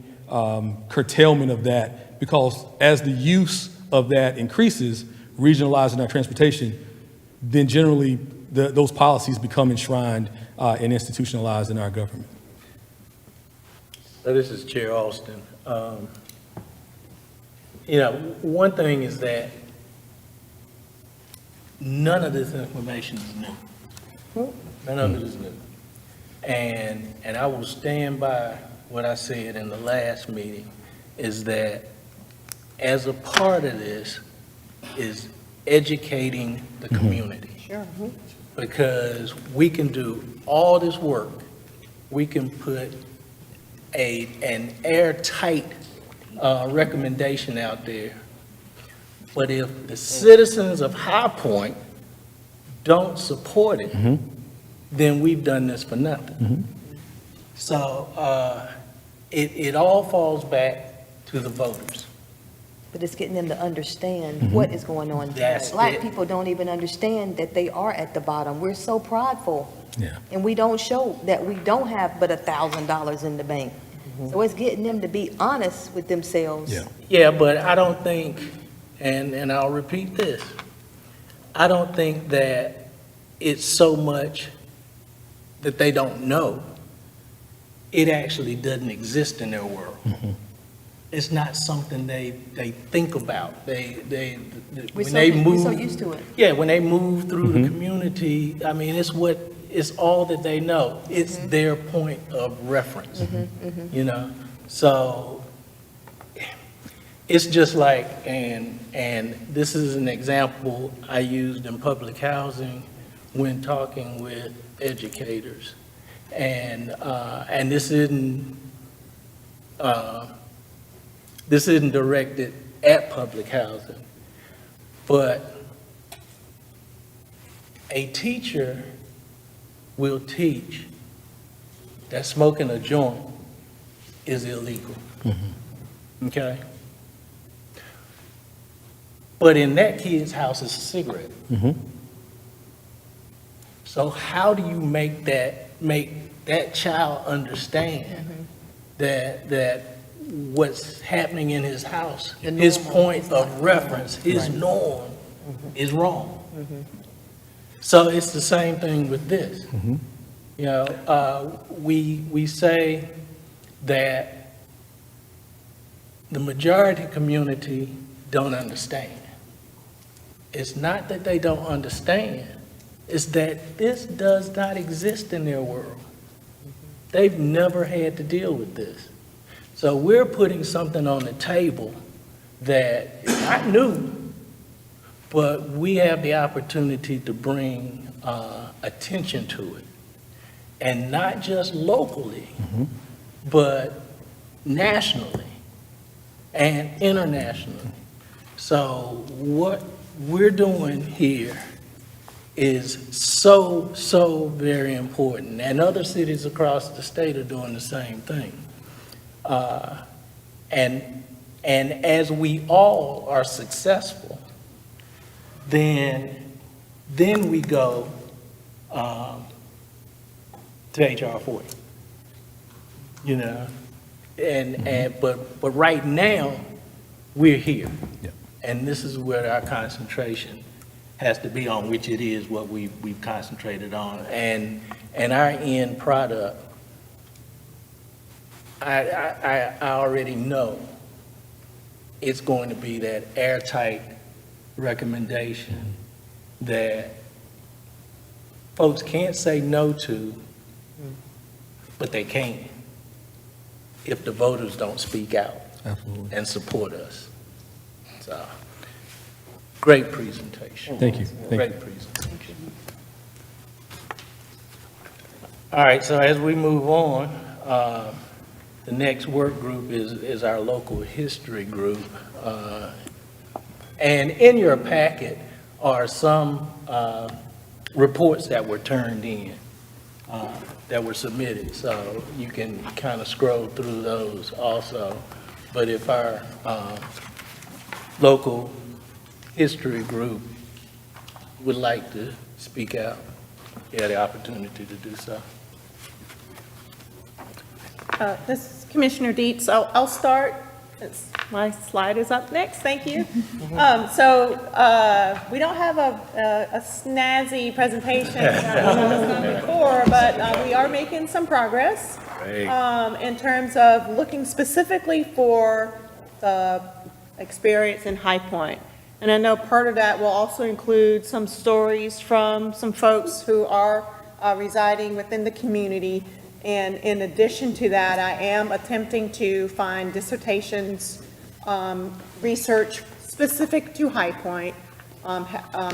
curtailment of that, because as the use of that increases, regionalizing our transportation, then generally those policies become enshrined and institutionalized in our government. So this is Chair Austin. One thing is that none of this information is new. None of it is new. And I will stand by what I said in the last meeting, is that as a part of this is educating the community. Sure. Because we can do all this work. We can put an airtight recommendation out there. But if the citizens of High Point don't support it, then we've done this for nothing. So it all falls back to the voters. But it's getting them to understand what is going on. That's Black it. people don't even understand that they are at the bottom. We're so prideful. Yeah. And we don't show that we don't have but $1,000 in the bank. So it's getting them to be honest with themselves. Yeah. Yeah, but I don't think, and I'll repeat this, I don't think that it's so much that they don't know. It actually doesn't exist in their world. It's not something they think about. We're When so, they we're move. so used to it. Yeah, when they move through the community, I mean, it's what it's all that they know. It's their point of reference, you know? So it's just like, and this is an example I used in public housing when talking with educators. And this isn't directed at public housing, but a teacher will teach that smoking a joint is illegal. Okay? But in that kid's house is a cigarette. So how do you make that child understand that what's happening in his house, his point of reference, his norm is wrong? So it's the same thing with this. You know, we say that the majority community don't understand. It's not that they don't understand, it's that this does not exist in their world. They've never had to deal with this. So we're putting something on the table that is not new, but we have the opportunity to bring attention to it. And not just locally, but nationally and internationally. So what we're doing here is so very important. And other cities across the state are doing the same thing. And as we all are successful, then we go to HR 40, you know? But right now, we're here. Yeah. And this is where our concentration has to be on, which it is what we've concentrated on. And our end product, I already know it's going to be that airtight recommendation that folks can't say no to, but they can if the voters don't speak out Absolutely. and support us. So, great presentation. Thank you. Thank you. Great presentation. All right, so as we move on, the next work group is our local history group. And in your packet are some reports that were turned in, that were submitted. So you can kind of scroll through those also. But if our local history group would like to speak out, you have the opportunity to do so. This is Commissioner Dietz. I'll start. My slide is up next. Thank you. So we don't have a snazzy presentation before, but we are making some progress in terms of looking specifically for the experience in High Point. And I know part of that will also include some stories from some folks who are residing within the community. And in addition to that, I am attempting to find dissertations, research specific to High Point,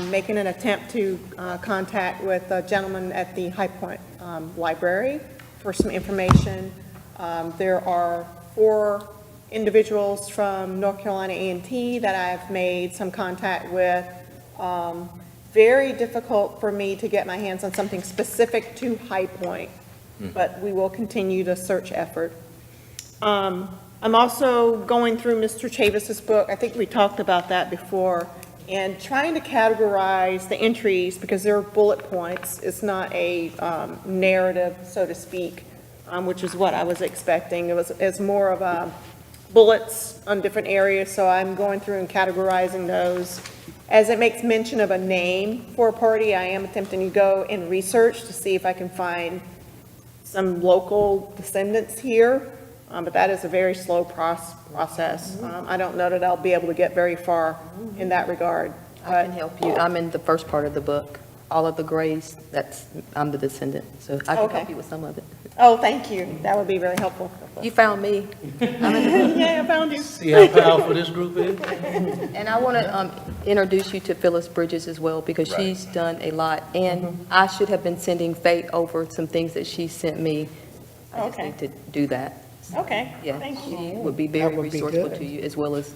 making an attempt to contact with a gentleman at the High Point Library for some information. There are 4 individuals from North Carolina A&T that I've made some contact with. Very difficult for me to get my hands on something specific to High Point, but we will continue the search effort. I'm also going through Mr. Chavis's book. I think we talked about that before, and trying to categorize the entries because they're bullet points. It's not a narrative, so to speak, which is what I was expecting. It's more of bullets on different areas, so I'm going through and categorizing those. As it makes mention of a name for a party, I am attempting to go and research to see if I can find some local descendants here, but that is a very slow process. I don't know that I'll be able to get very far in that regard. I can help you. I'm in the first part of the book. all of the grays, I'm the descendant, so I can Okay. help you with some of it. Oh, thank you. That would be very helpful. You found me. Yeah, I found you. See how powerful this group is? And I want to introduce you to Phyllis Bridges as well, because Right. she's done a lot. And I should have been sending Faith over some things that she sent me. I just Okay. need to do that. Okay, Yeah, thank you. she would be very resourceful to you, as well as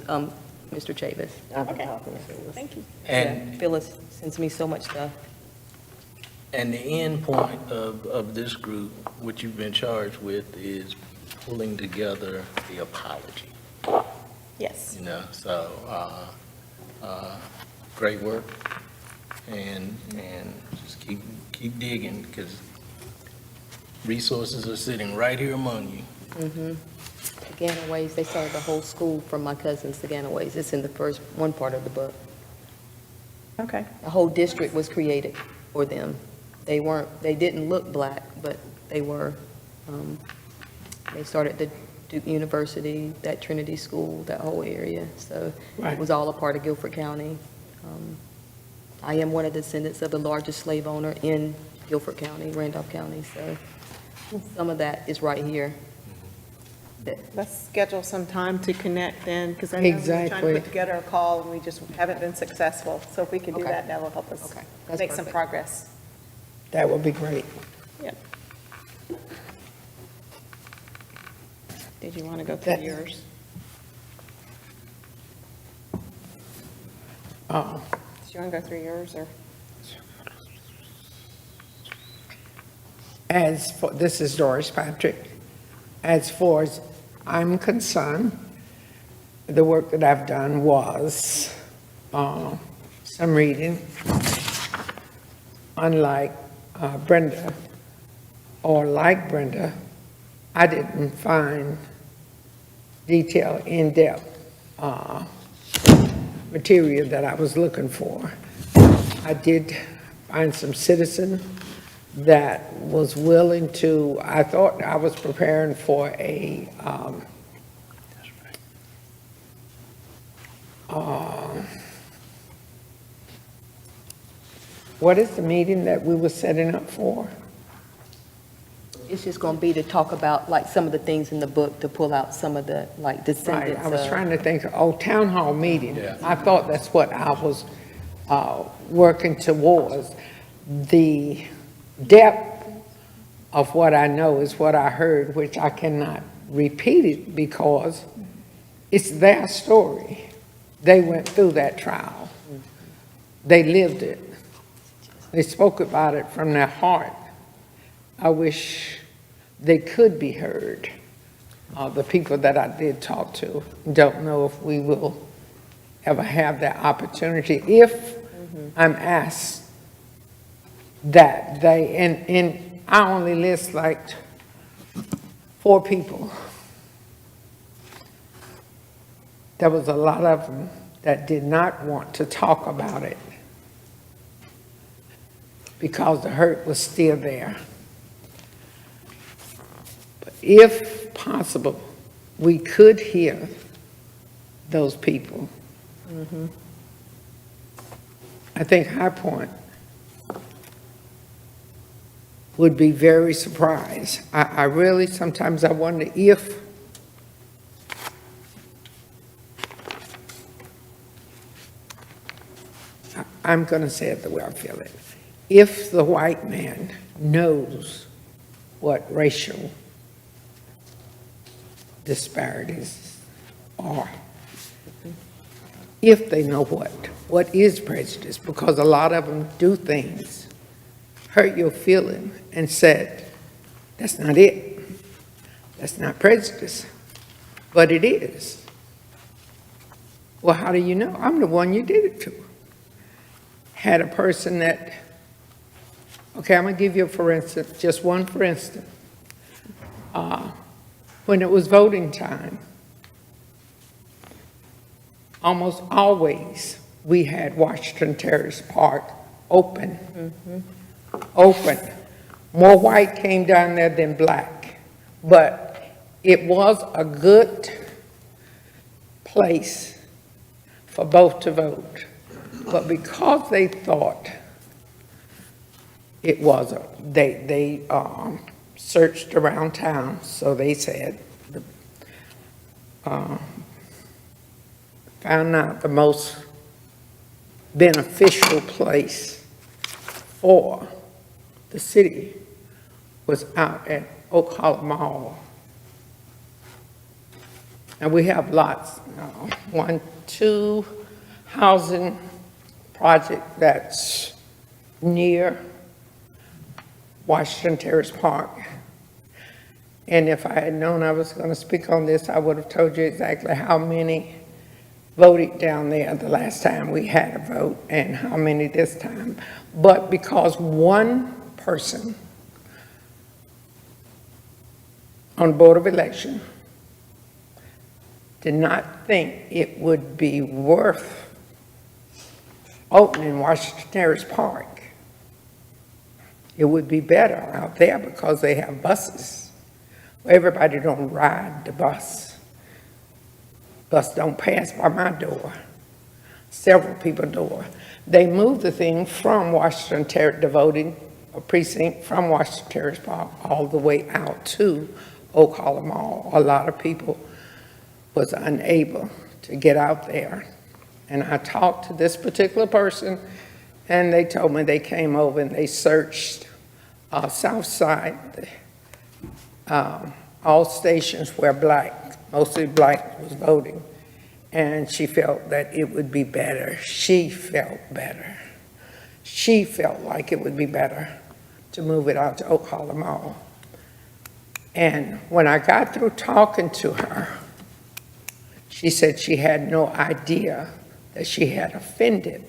Mr. Chavis. I've been Okay. talking to Phyllis. Thank you. And Yeah, Phyllis sends me so much stuff. And the end point of this group, what you've been charged with, is pulling together the apology, Yes. you know, so, great work, and just keep digging, because resources are sitting right here among you. The Ganaways, they started the whole school from my cousins, the Ganaways. It's in the first one part of the book. Okay. A whole district was created for them. They didn't look black, but they were. They started the Duke University, that Trinity School, that whole area. So it was all a part of Guilford County. I am one of the descendants of the largest slave owner in Guilford County, Randolph County. So some of that is right here. Let's schedule some time to connect then, because I know we're trying to Exactly. put together a call and we just haven't been successful. So if we can do Okay. that, that will help us Okay, that's make some perfect. progress. That would be great. Yep. Did you want to go through That- yours? Uh, Did you want to go through yours or? As for, this is Doris Patrick. As far as I'm concerned, the work that I've done was some reading. Unlike Brenda, or like Brenda, I didn't find detailed, in-depth material that I was looking for. I did find some citizen that was willing to, I thought I was preparing for a, what is the meeting that we were setting up for? It's just going to be to talk about like some of the things in the book, to pull out some of the like Right, descendants I was of- trying to think, town hall meeting. Yeah. I thought that's what I was working towards. The depth of what I know is what I heard, which I cannot repeat it because it's their story. They went through that trial. They lived it. They spoke about it from their heart. I wish they could be heard. The people that I did talk to, don't know if we will ever have that opportunity. If I'm asked that they, and I only list like 4 people. There was a lot of them that did not want to talk about it because the hurt was still there. But if possible, we could hear those people. I think High Point would be very surprised. I really, sometimes I wonder if I'm going to say it the way I feel it. If the white man knows what racial disparities are, if they know what is prejudice, because a lot of them do things, hurt your feeling, and said, that's not it. That's not prejudice, but it is. Well, how do you know? I'm the one you did it to. Had a person that, okay, I'm gonna give you a for instance, just one for instance. When it was voting time, almost always, we had Washington Terrace Park open. Open. More white came down there than black, but it was a good place for both to vote. But because they thought it was, they searched around town, so they said, found out the most beneficial place for the city was out at Oak Hollow Mall. And we have lots, 2 housing project that's near Washington Terrace Park. And if I had known I was going to speak on this, I would have told you exactly how many voted down there the last time we had a vote and how many this time. But because one person on the Board of Election did not think it would be worth opening Washington Terrace Park, it would be better out there because they have buses. Everybody don't ride the bus. Bus don't pass by my door, several people's door. They moved the thing from Washington Terrace, the voting precinct from Washington Terrace Park all the way out to Oak Hollow Mall. A lot of people was unable to get out there. And I talked to this particular person, and they told me they came over and they searched South Side, all stations where mostly black was voting. And she felt that it would be better. She felt better. She felt like it would be better to move it out to Oak Hollow Mall. And when I got through talking to her, she said she had no idea that she had offended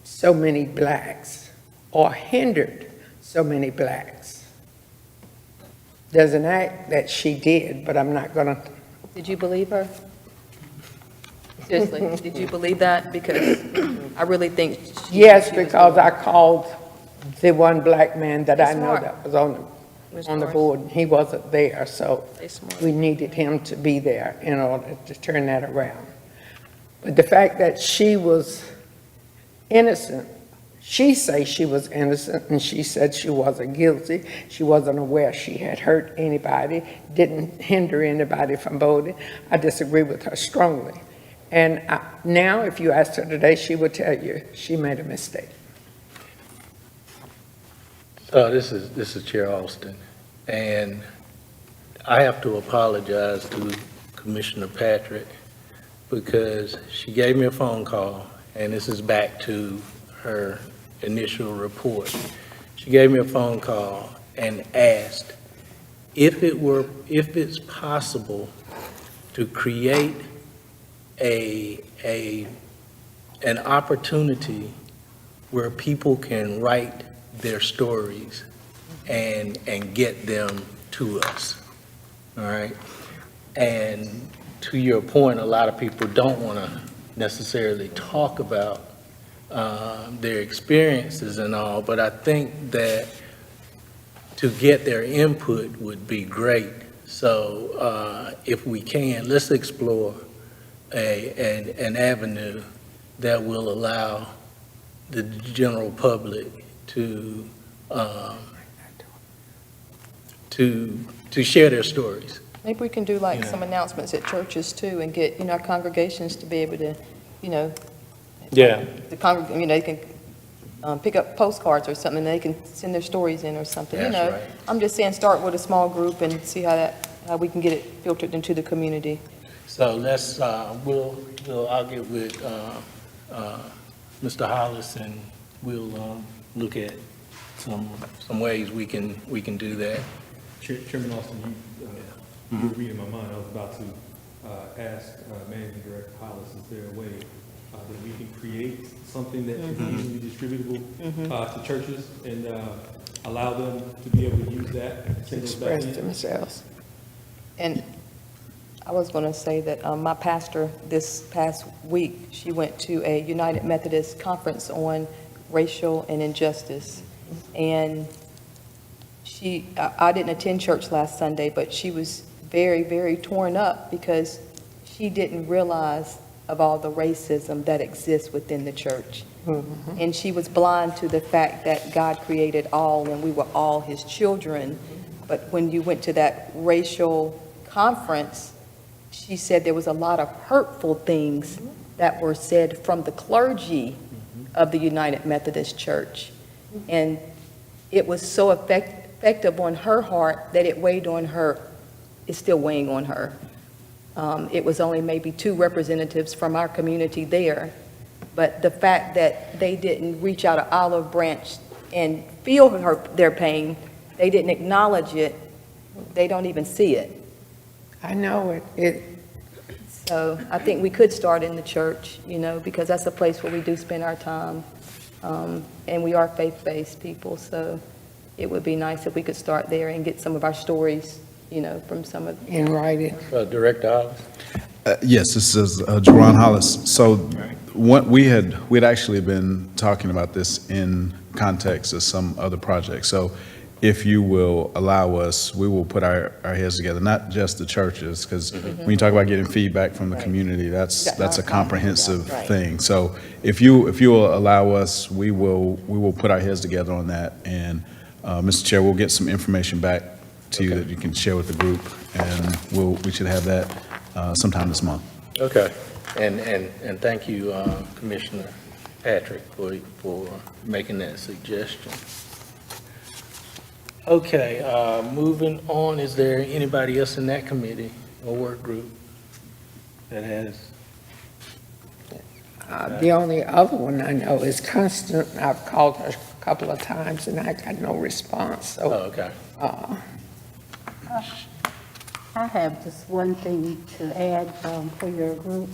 so many blacks or hindered so many blacks. There's an act that she did, but I'm not gonna. Did you believe her? Seriously, did you believe that? Because I really think. Yes, she was because doing- I called the one black man that I They know smart. that was on Ms. the Morris. board, and he wasn't there, so They smart. we needed him to be there in order to turn that around. But the fact that she was innocent, she say she was innocent, and she said she wasn't guilty. She wasn't aware she had hurt anybody, didn't hinder anybody from voting. I disagree with her strongly. And now, if you asked her today, she would tell you she made a mistake. This is Chair Austin, and I have to apologize to Commissioner Patrick because she gave me a phone call, and this is back to her initial report. She gave me a phone call and asked if it's possible to create an opportunity where people can write their stories and get them to us, all right? And to your point, a lot of people don't want to necessarily talk about their experiences and all, but I think that to get their input would be great. So if we can, let's explore an avenue that will allow the general public to share their stories. Maybe we can do like some announcements at churches too and get, our congregations to be able to, Yeah. they can pick up postcards or something, and they can send their stories in or something, That's right. I'm just saying, start with a small group and see how we can get it filtered into the community. So let's, I'll get with Mr. Hollis, and we'll look at some ways we can do that. Chairman Austin, you were reading my mind. I was about to ask Managing Director Hollis, is there a way that we can create something that is easily distributable to churches and allow them to be able to use that and send those back Express in? themselves. And I was going to say that my pastor this past week, she went to a United Methodist conference on racial and injustice. And I didn't attend church last Sunday, but she was very, very torn up because she didn't realize of all the racism that exists within the church. And she was blind to the fact that God created all and we were all his children. But when you went to that racial conference, she said there was a lot of hurtful things that were said from the clergy of the United Methodist Church. And it was so effective on her heart that it weighed on her, it's still weighing on her. It was only maybe 2 representatives from our community there, but the fact that they didn't reach out an olive branch and feel their pain, they didn't acknowledge it, they don't even see it. I know it. So I think we could start in the church, because that's a place where we do spend our time. And we are faith-based people, so it would be nice if we could start there and get some of our stories, from some of. In writing. Director Hollis? Yes, this is Jerron Hollis. So we'd actually been talking about this in context of some other projects. So if you will allow us, we will put our heads together, not just the churches, because when you talk about getting feedback from the community, that's a comprehensive thing. So if you will allow us, we will put our heads together on that. And Mr. Chair, we'll get some information back to you that you can share with the group, and we should have that sometime this month. Okay. And thank you, Commissioner Patrick, for making that suggestion. Okay, moving on, is there anybody else in that committee or work group that has? The only other one I know is Constant. I've called her a couple of times and I got no response. Oh, So, okay. I have just one thing to add for your group.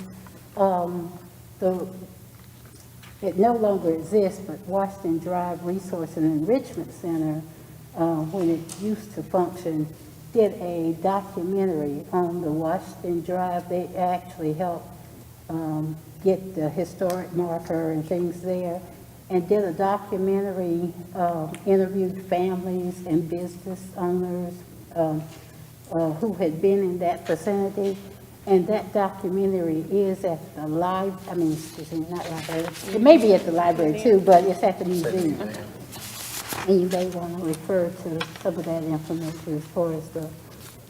It no longer exists, but Washington Drive Resource and Enrichment Center, when it used to function, did a documentary on the Washington Drive. They actually helped get the historic marker and things there, and did a documentary, interviewed families and business owners who had been in that vicinity. And that documentary is at the not library. It may be at the library too, but it's at the museum. And you may want to refer to some of that information as far as the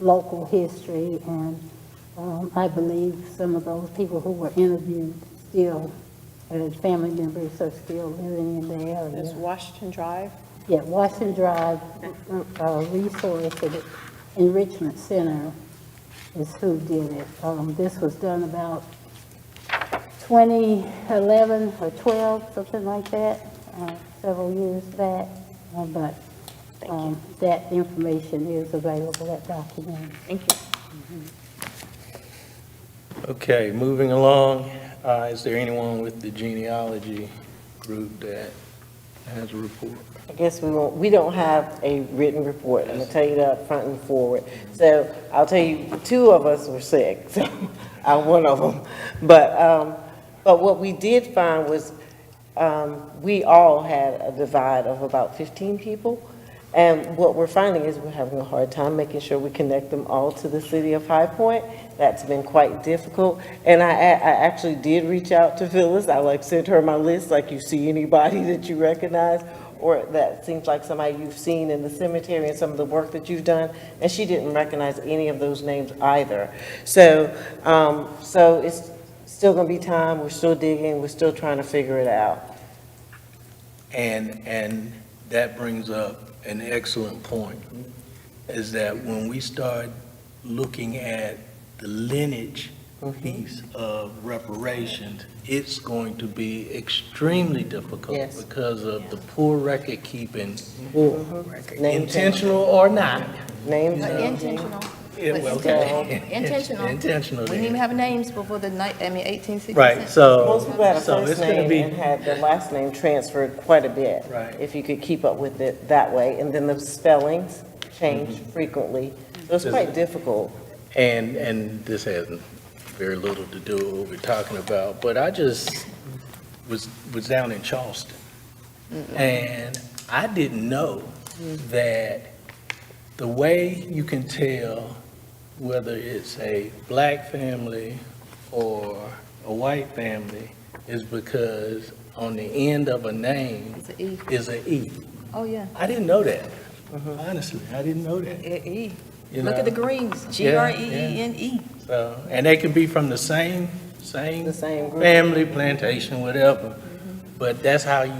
local history. And I believe some of those people who were interviewed still, family members are still living in the area. Is Washington Drive? Yeah, Washington Drive Resource and Enrichment Center is who did it. This was done about 2011 or 12, something like that, several years back. But that information is available, that document. Thank you. Okay, moving along, is there anyone with the genealogy group that has a report? I guess we don't have a written report. I'm gonna tell you that up front and forward. So I'll tell you, 2 of us were sick, so I'm one of them. But what we did find was we all had a divide of about 15 people. And what we're finding is we're having a hard time making sure we connect them all to the city of High Point. That's been quite difficult. And I actually did reach out to Phyllis. I sent her my list, you see anybody that you recognize or that seems like somebody you've seen in the cemetery and some of the work that you've done. And she didn't recognize any of those names either. So it's still gonna be time. We're still digging. We're still trying to figure it out. And that brings up an excellent point, is that when we start looking at the lineage piece of reparations, it's going to be extremely difficult Yes. because of the poor record keeping, Name intentional or not. Names. Intentional. Yeah, well, okay. Intentional. Intentional. We didn't even have names before the 1860s. Right, so. Most people had a so first it's gonna name be- and had their last name transferred quite a bit. Right. If you could keep up with it that way. And then the spellings change frequently. So it's quite difficult. And this has very little to do with what we're talking about, but I just was down in Charleston. And I didn't know that the way you can tell whether it's a black family or a white family is because on the end of a name It's an E. is an E. Oh, yeah. I didn't know that. Honestly, I didn't know that. E. You Look at the know? Greens, Yeah, Greene. So, and they can be from the same The same group. family, plantation, whatever. But that's how you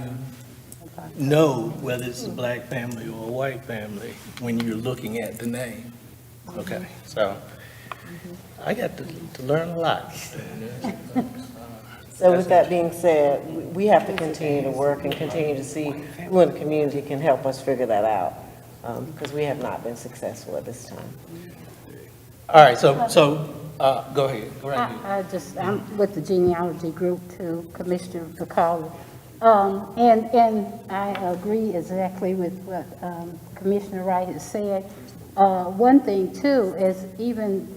know whether it's a black family or a white family when you're looking at the name. Okay, so I got to learn a lot. So with that being said, we have to continue to work and continue to see who in the community can help us figure that out, because we have not been successful at this time. All right, so, go ahead, go right ahead. I'm with the genealogy group too, Commissioner DeCarlo. And I agree exactly with what Commissioner Wright has said. One thing too is even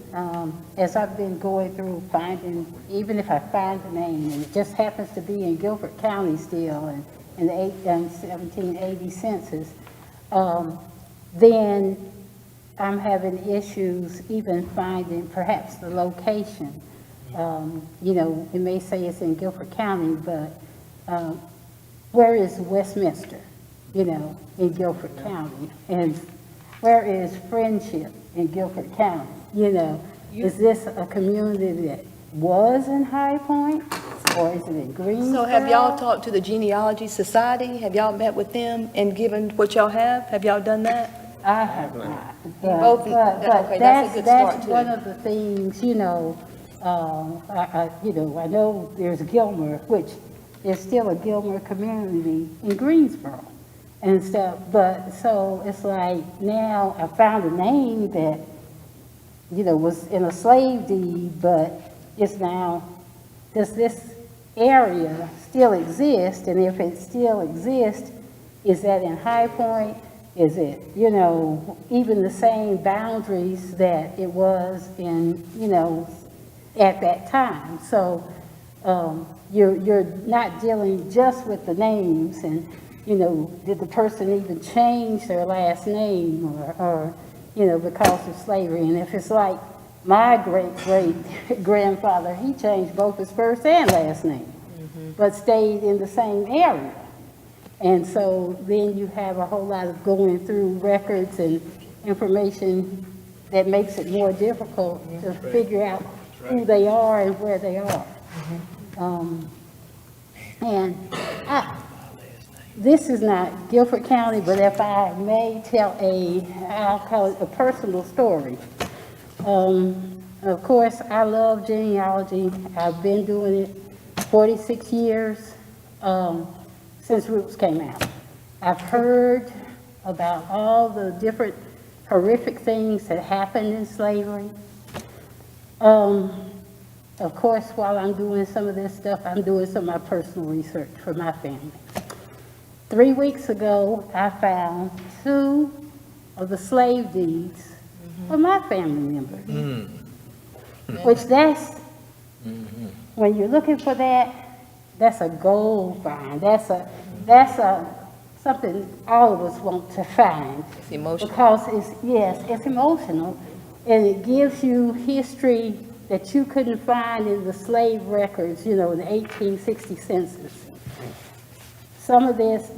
as I've been going through finding, even if I find the name and it just happens to be in Guilford County still and in the 1780 census, then I'm having issues even finding perhaps the location. You know, it may say it's in Guilford County, but where is Westminster, you know, in Guilford County? And where is Friendship in Guilford County? You know, is this a community that was in High Point, or is it in Greensboro? So have y'all talked to the Genealogy Society? Have y'all met with them and given what y'all have? Have y'all done that? I have not. Both- okay, that's a good start, That's too. one of the things, you know, I know there's Gilmer, which there's still a Gilmer community in Greensboro and stuff, but so it's like now I found a name that, you know, was in a slave deed, but it's now, does this area still exist? And if it still exists, is that in High Point? Is it, you know, even the same boundaries that it was in, you know, at that time? So you're not dealing just with the names and, you know, did the person even change their last name or you know, because of slavery? And if it's like my great-great-grandfather, he changed both his first and last name, but stayed in the same area. And so then you have a whole lot of going through records and information that makes it more difficult to figure out who they are and where they are. This is not Guilford County, but if I may tell I'll call it a personal story. Of course, I love genealogy. I've been doing it 46 years. Since Roots came out. I've heard about all the different horrific things that happened in slavery. Of course, while I'm doing some of this stuff, I'm doing some of my personal research for my family. 3 weeks ago, I found 2 of the slave deeds for my family members. Which that's, when you're looking for that, that's a gold find. That's something all of us want to find. It's emotional. Because it's emotional, and it gives you history that you couldn't find in the slave records, you know, in the 1860 census. Some of this,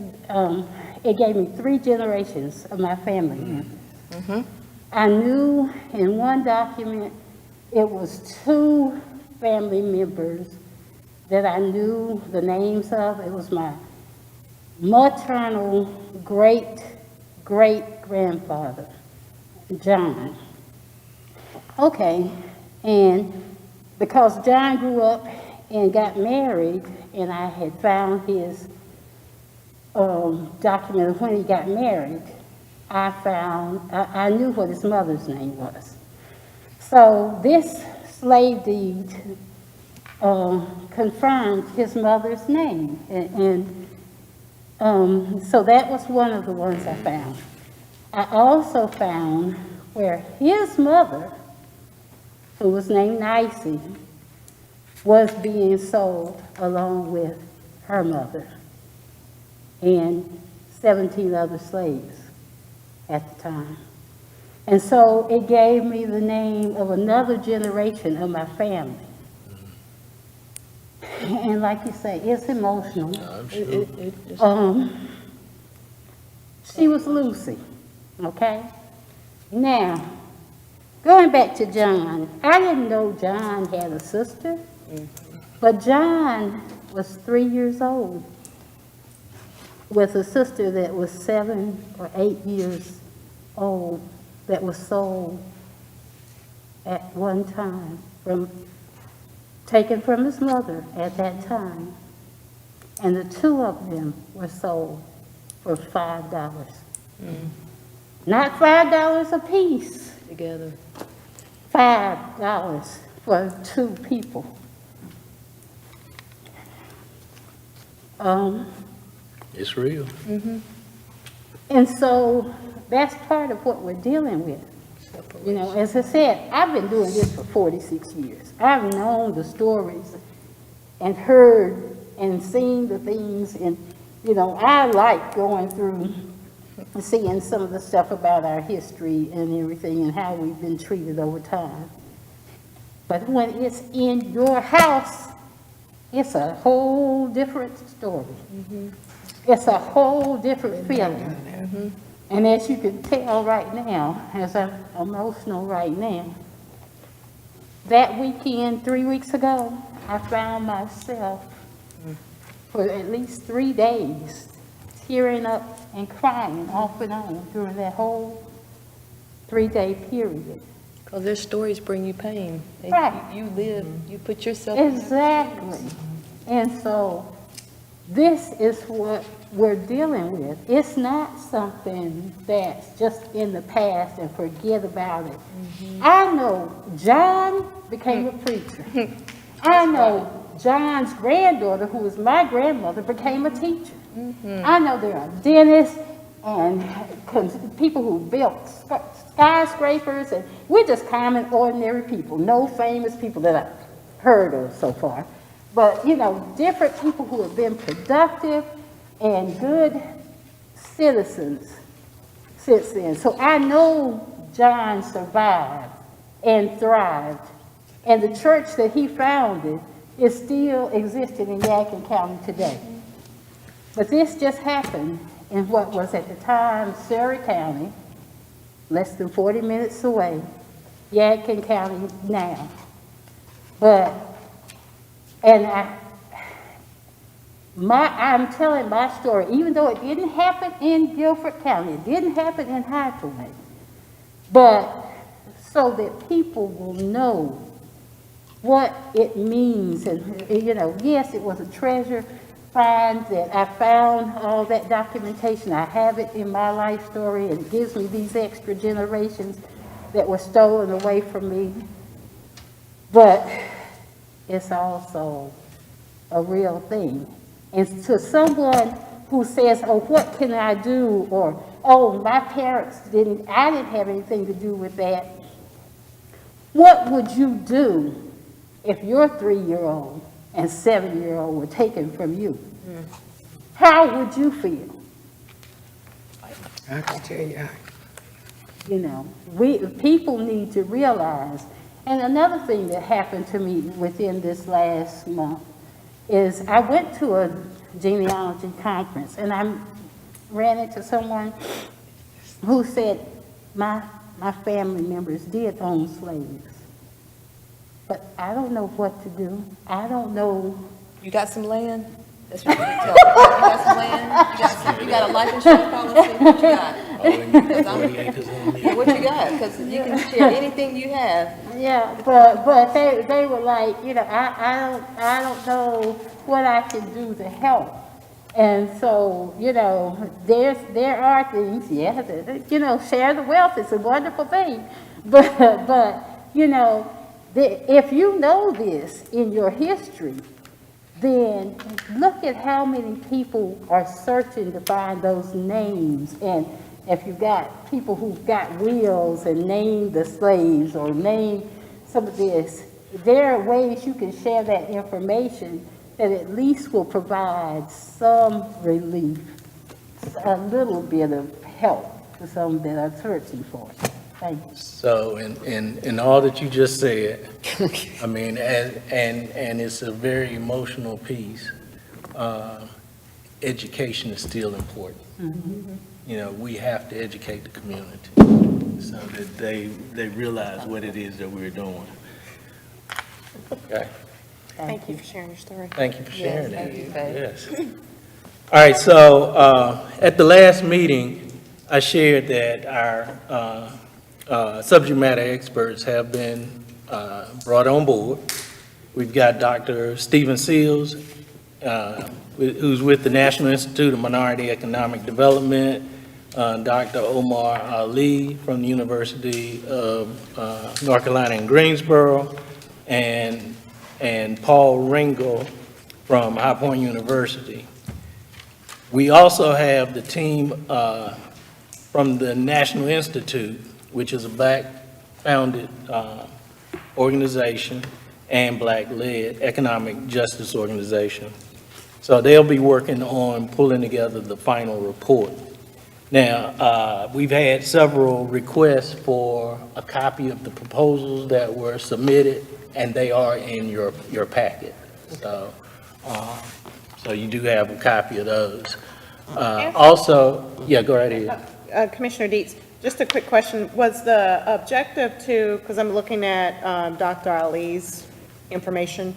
it gave me 3 generations of my family members. I knew in one document it was 2 family members that I knew the names of. It was my maternal great-great-grandfather, John. Okay, and because John grew up and got married, and I had found his document of when he got married, I knew what his mother's name was. So this slave deed confirmed his mother's name. So that was one of the ones I found. I also found where his mother, who was named Nicey, was being sold along with her mother and 17 other slaves at the time. And so it gave me the name of another generation of my family. And like you say, it's emotional. She was Lucy, okay? Now, going back to John, I didn't know John had a sister, but John was 3 years old with a sister that was 7 or 8 years old that was sold at one time, taken from his mother at that time. And the two of them were sold for $5. Not $5 a piece, Together. $5 for two people. It's real. And so that's part of what we're dealing with. You know, as I said, I've been doing this for 46 years. I've known the stories and heard and seen the things, and, you know, I like going through and seeing some of the stuff about our history and everything and how we've been treated over time. But when it's in your house, it's a whole different story. It's a whole different feeling. And as you can tell right now, as I'm emotional right now, that weekend, 3 weeks ago, I found myself for at least 3 days tearing up and crying off and on during that whole 3-day period. Because their stories bring you pain. Right. You live, you put yourself in their Exactly. And so this is what we're dealing with. It's not something that's just in the past and forget about it. I know John became a preacher. I know John's granddaughter, who was my grandmother, became a teacher. I know there are dentists and people who built skyscrapers, and we're just common, ordinary people, no famous people that I've heard of so far. But, you know, different people who have been productive and good citizens since then. So I know John survived and thrived, and the church that he founded is still existing in Yadkin County today. But this just happened in what was at the time Surrey County, less than 40 minutes away, Yadkin County now. But, and I'm telling my story, even though it didn't happen in Guilford County, it didn't happen in Hathaway, but so that people will know what it means. And, you know, yes, it was a treasure find that I found all that documentation. I have it in my life story, and it gives me these extra generations that were stolen away from me. But it's also a real thing. And to someone who says, oh, what can I do? Or, oh, my parents I didn't have anything to do with that. What would you do if your 3-year-old and 7-year-old were taken from you? How would you feel? I can tell you. You know, people need to realize. And another thing that happened to me within this last month is I went to a genealogy conference, and I ran into someone who said my family members did own slaves. But I don't know what to do. I don't know. You got some land? That's what you tell me. You got some land? You got a life insurance policy? What you got? What you got? Because you can share anything you have. Yeah, but they were like, you know, I don't know what I can do to help. And so, you know, there are things, yeah, that, you know, share the wealth is a wonderful thing. But you know, if you know this in your history, then look at how many people are searching to find those names. And if you've got people who've got wills and name the slaves or name some of this, there are ways you can share that information that at least will provide some relief, a little bit of help to some that are searching for it. Thank you. So in all that you just said, I mean, and it's a very emotional piece, education is still important. You know, we have to educate the community so that they realize what it is that we're doing. Okay, Thank you for sharing your story. thank you for sharing that. thank you, Faye. Yes. All right, so at the last meeting, I shared that our subject matter experts have been brought on board. We've got Dr. Stephen Seals, who's with the National Institute of Minority Economic Development, Dr. Omar Ali from the University of North Carolina in Greensboro, and Paul Ringel from High Point University. We also have the team from the National Institute, which is a Black-founded organization and Black-led economic justice organization. So they'll be working on pulling together the final report. Now, we've had several requests for a copy of the proposals that were submitted, and they are in your packet. So, so you do have a copy of those. Also, yeah, go right ahead. Commissioner Dietz, just a quick question. Was the objective to, because I'm looking at Dr. Ali's information,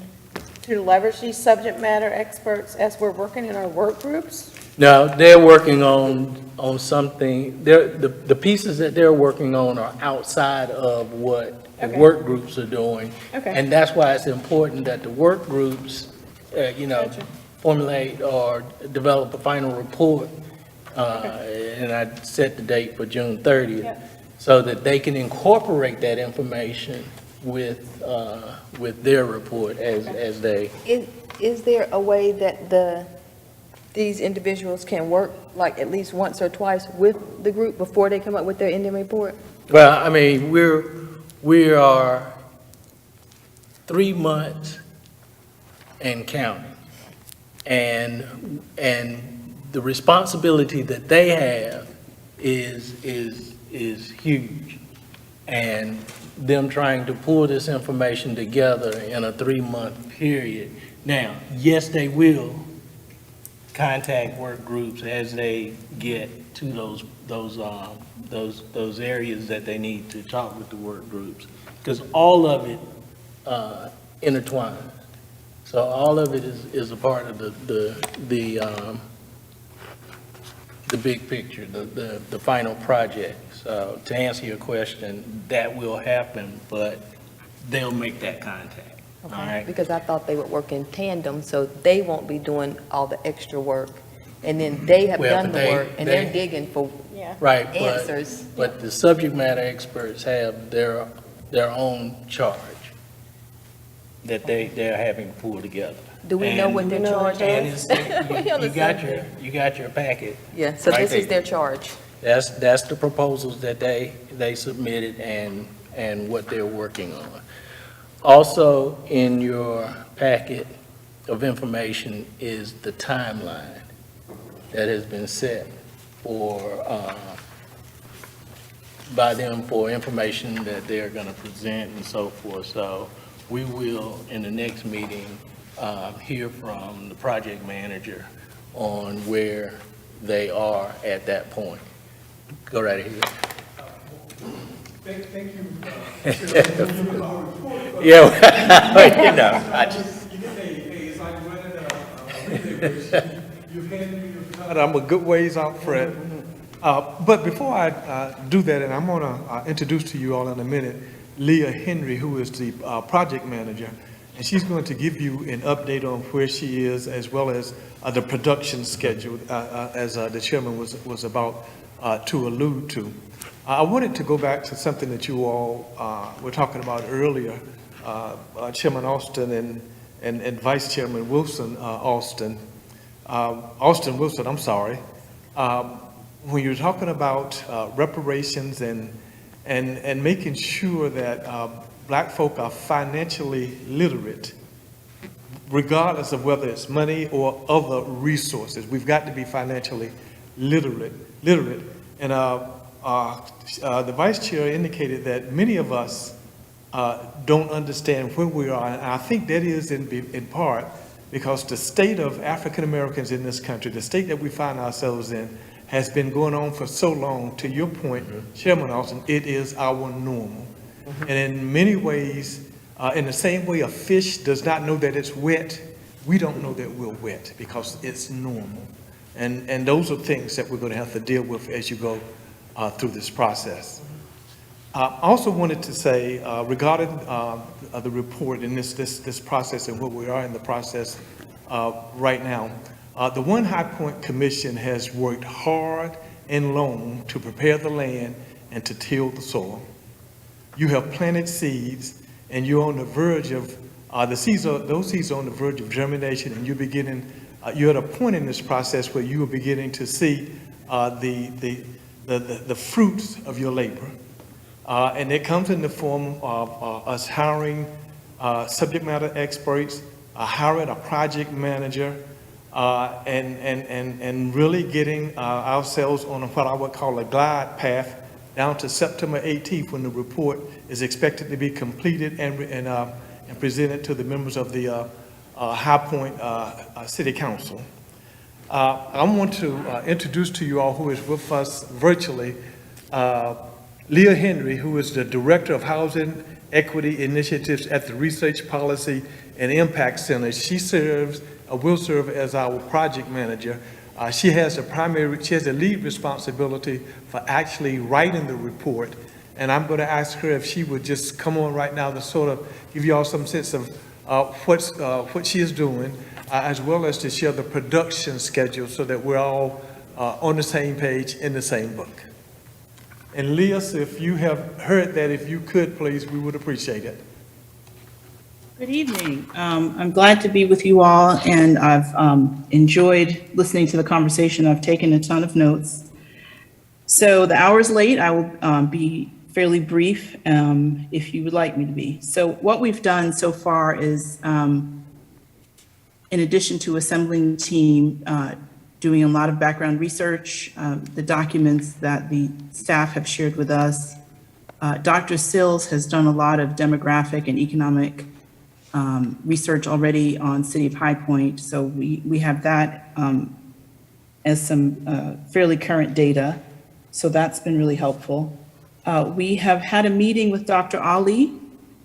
to leverage these subject matter experts as we're working in our work groups? No, they're working on something, the pieces that they're working on are outside of what the Okay. work groups are doing. Okay. And that's why it's important that the work groups, Gotcha. formulate or develop a final report. And I set the date for June 30th. Yep. So that they can incorporate that information with their report as they. Is there a way that these individuals can work like at least once or twice with the group before they come up with their ending report? Well, I mean, we are 3 months and counting. And the responsibility that they have is huge. And them trying to pull this information together in a 3-month period. Now, yes, they will contact work groups as they get to those areas that they need to talk with the work groups, because all of it intertwines. So all of it is a part of the big picture, the final project. So to answer your question, that will happen, but they'll make that contact. All right? Because I thought they would work in tandem, so they won't be doing all the extra work. And then they have Well, done but the work, and they're they- digging for Yeah. Right, answers. but the subject matter experts have their own charge that they're having to pull together. Do we know what their charge And is? it's, you got your packet. Yeah, so right this is there. their charge. That's the proposals that they submitted and what they're working on. Also, in your packet of information is the timeline that has been set by them for information that they're going to present and so forth. So we will, in the next meeting, hear from the project manager on where they are at that point. Go right ahead. Thank you. Yeah, I just. It's like running a relay race. You've had me, I'm a good ways out front. But before I do that, and I'm gonna introduce to you all in a minute, Leah Henry, who is the project manager, and she's going to give you an update on where she is, as well as the production schedule, as the chairman was about to allude to. I wanted to go back to something that you all were talking about earlier, Chairman Austin and Vice Chairman Wilson, Austin Wilson, I'm sorry. When you're talking about reparations and making sure that Black folk are financially literate, regardless of whether it's money or other resources, we've got to be financially literate. And the vice chair indicated that many of us don't understand where we are, and I think that is in part because the state of African Americans in this country, the state that we find ourselves in, has been going on for so long. To your point, Chairman Austin, it is our normal. And in many ways, in the same way a fish does not know that it's wet, we don't know that we're wet because it's normal. And those are things that we're going to have to deal with as you go through this process. I also wanted to say regarding the report and this process and where we are in the process right now, the One High Point Commission has worked hard and long to prepare the land and to till the soil. You have planted seeds, and you're on the verge of those seeds are on the verge of germination, and you're beginning. You're at a point in this process where you are beginning to see the fruits of your labor. And it comes in the form of us hiring subject matter experts, hiring a project manager, and really getting ourselves on what I would call a glide path down to September 18th, when the report is expected to be completed and presented to the members of the High Point City Council. I want to introduce to you all who is with us virtually, Leah Henry, who is the Director of Housing Equity Initiatives at the Research Policy and Impact Center. She will serve as our project manager. She has the lead responsibility for actually writing the report. And I'm going to ask her if she would just come on right now to sort of give you all some sense of what she is doing, as well as to share the production schedule so that we're all on the same page in the same book. And Leah, if you have heard that, if you could, please, we would appreciate it. Good evening. I'm glad to be with you all, and I've enjoyed listening to the conversation. I've taken a ton of notes. So the hour's late. I will be fairly brief if you would like me to be. So what we've done so far is, in addition to assembling the team, doing a lot of background research, the documents that the staff have shared with us. Dr. Sills has done a lot of demographic and economic research already on City of High Point. So we have that as some fairly current data. So that's been really helpful. We have had a meeting with Dr. Ali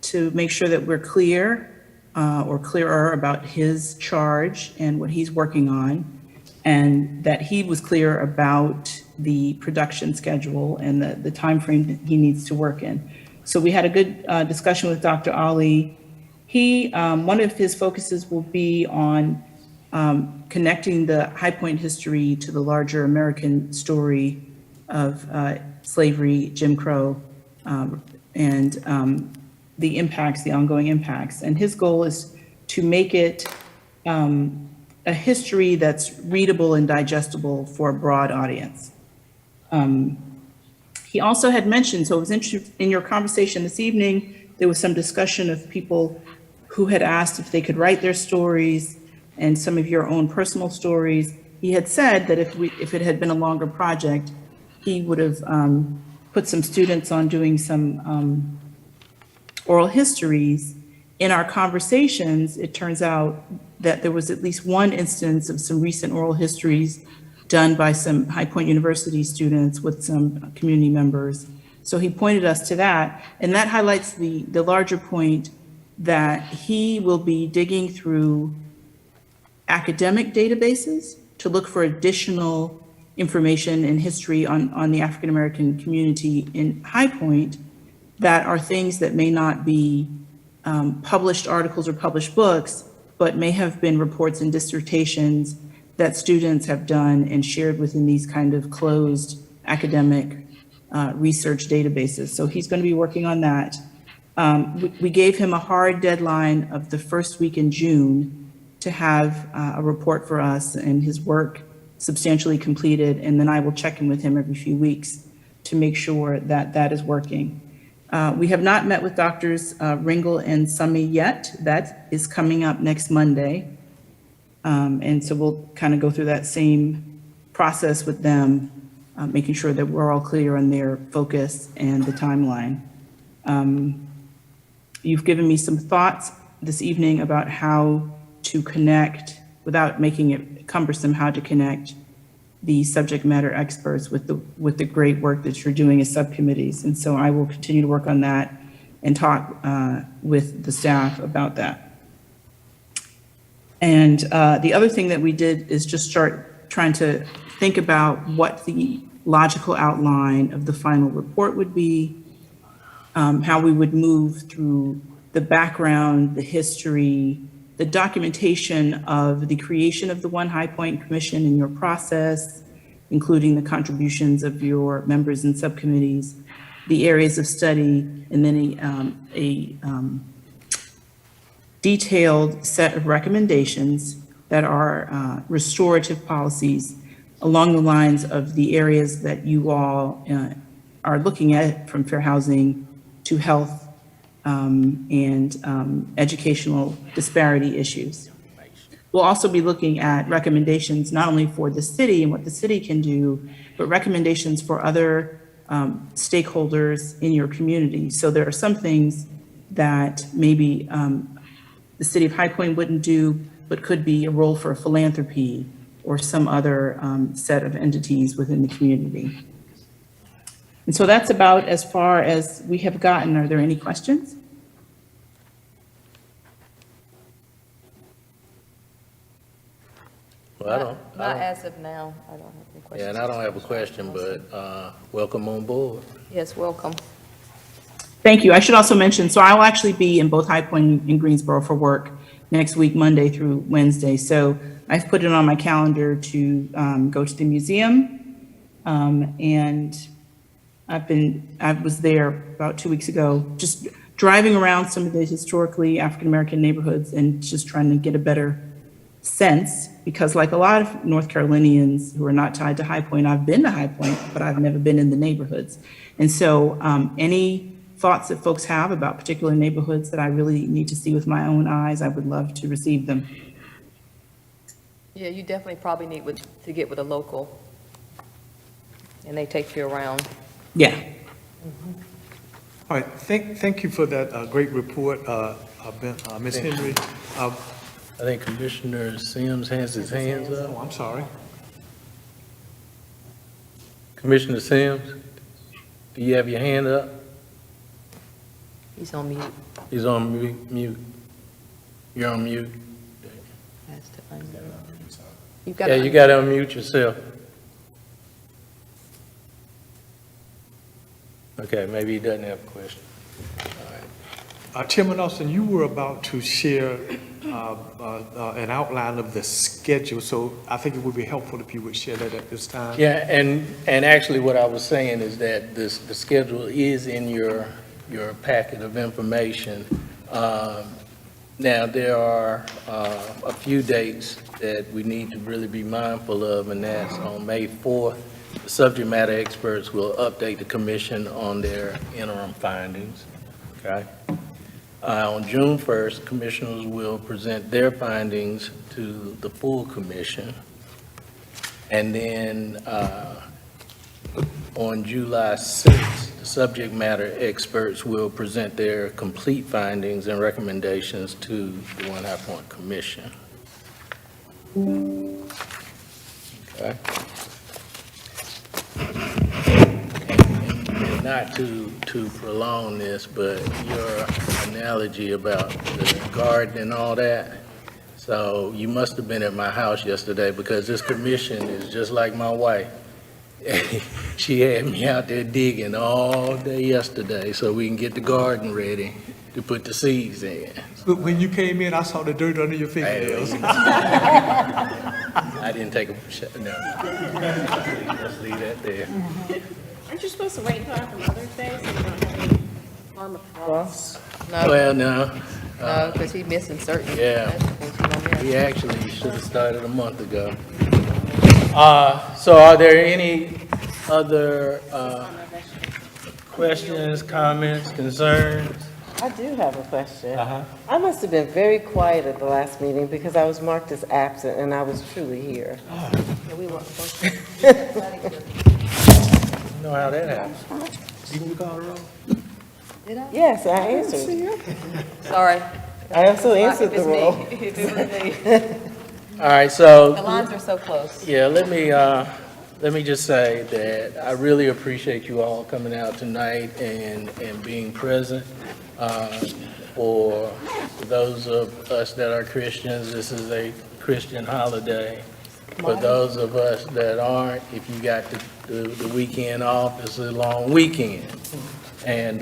to make sure that we're clear or clearer about his charge and what he's working on, and that he was clear about the production schedule and the timeframe that he needs to work in. So we had a good discussion with Dr. Ali. One of his focuses will be on connecting the High Point history to the larger American story of slavery, Jim Crow, and the impacts, the ongoing impacts. And his goal is to make it a history that's readable and digestible for a broad audience. He also had mentioned, so it was interesting, in your conversation this evening, there was some discussion of people who had asked if they could write their stories and some of your own personal stories. He had said that if it had been a longer project, he would have put some students on doing some oral histories. In our conversations, it turns out that there was at least one instance of some recent oral histories done by some High Point University students with some community members. So he pointed us to that, and that highlights the larger point that he will be digging through academic databases to look for additional information and history on the African American community in High Point that are things that may not be published articles or published books, but may have been reports and dissertations that students have done and shared within these kind of closed academic research databases. So he's going to be working on that. We gave him a hard deadline of the first week in June to have a report for us and his work substantially completed, and then I will check in with him every few weeks to make sure that that is working. We have not met with Doctors Ringel and Summy yet. That is coming up next Monday. And so we'll kind of go through that same process with them making sure that we're all clear on their focus and the timeline. You've given me some thoughts this evening about how to connect, without making it cumbersome, how to connect the subject matter experts with the great work that you're doing as subcommittees. And so I will continue to work on that and talk with the staff about that. And the other thing that we did is just start trying to think about what the logical outline of the final report would be, how we would move through the background, the history, the documentation of the creation of the One High Point Commission and your process, including the contributions of your members and subcommittees, the areas of study, and then a detailed set of recommendations that are restorative policies along the lines of the areas that you all are looking at, from fair housing to health and educational disparity issues. We'll also be looking at recommendations not only for the city and what the city can do, but recommendations for other stakeholders in your community. So there are some things that maybe the city of High Point wouldn't do, but could be a role for philanthropy or some other set of entities within the community. And so that's about as far as we have gotten. Are there any questions? Well, Not as of now. I don't have any questions. yeah, and I don't have a question, but welcome on board. Yes, welcome. Thank you. I should also mention, so I'll actually be in both High Point and Greensboro for work next week, Monday through Wednesday. So I've put it on my calendar to go to the museum. And I was there about 2 weeks ago, just driving around some of the historically African-American neighborhoods and just trying to get a better sense, because like a lot of North Carolinians who are not tied to High Point, I've been to High Point, but I've never been in the neighborhoods. And so any thoughts that folks have about particular neighborhoods that I really need to see with my own eyes, I would love to receive them. Yeah, you definitely probably need to get with a local, and they take you around. Yeah. All right, thank you for that great report, Ms. Henry. I think Commissioner Sims has his hands Oh, up. I'm sorry. Commissioner Sims, do you have your hand up? He's on mute. He's on mute. You're on mute. Has to unmute. You've got Yeah, to you got to unmute yourself. Okay, maybe he doesn't have a question. Chairman Austin, you were about to share an outline of the schedule, so I think it would be helpful if you would share that at this time. Yeah, and actually what I was saying is that the schedule is in your packet of information. Now, there are a few dates that we need to really be mindful of, and that's on May 4th. The subject matter experts will update the commission on their interim findings, okay? On June 1st, commissioners will present their findings to the full commission. And then on July 6th, the subject matter experts will present their complete findings and recommendations to the One High Point Commission. Okay. And not to prolong this, but your analogy about the garden and all that, so you must have been at my house yesterday, because this commission is just like my wife. She had me out there digging all day yesterday so we can get the garden ready to put the seeds in. But when you came in, I saw the dirt under your fingernails. I didn't take a shot, no. Let's leave that there. Aren't you supposed to wait until after Mother's Day so you don't have any harm of frost? No, Well, no, no, because he's missing certain. Yeah. vegetables you don't miss. we actually should have started a month ago. So are there any other questions, comments, concerns? I do have a question. Uh-huh. I must have been very quiet at the last meeting because I was marked as absent and I was truly here. Yeah, we weren't supposed to. You know how that happens. Didn't you call the roll? Did I? Yes, I answered. Sorry. I also answered If it's the me. role. If it was me. All right, so. The lines are so close. Yeah, let me just say that I really appreciate you all coming out tonight and being present. For those of us that are Christians, this is a Christian holiday. For those of us that aren't, if you got the weekend off, it's a long weekend. And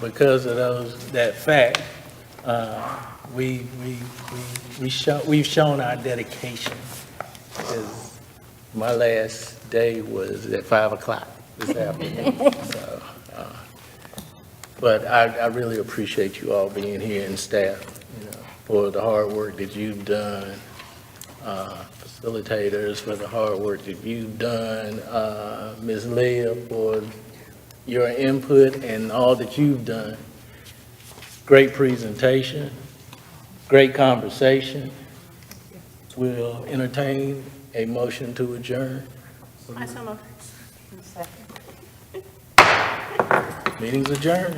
because of that fact, we've shown our dedication. 'Cause my last day was at 5 o'clock this afternoon. So, but I really appreciate you all being here and staff, for the hard work that you've done, facilitators for the hard work that you've done, Ms. Leah for your input and all that you've done. Great presentation, great conversation. We'll entertain a motion to adjourn. Meeting's adjourned.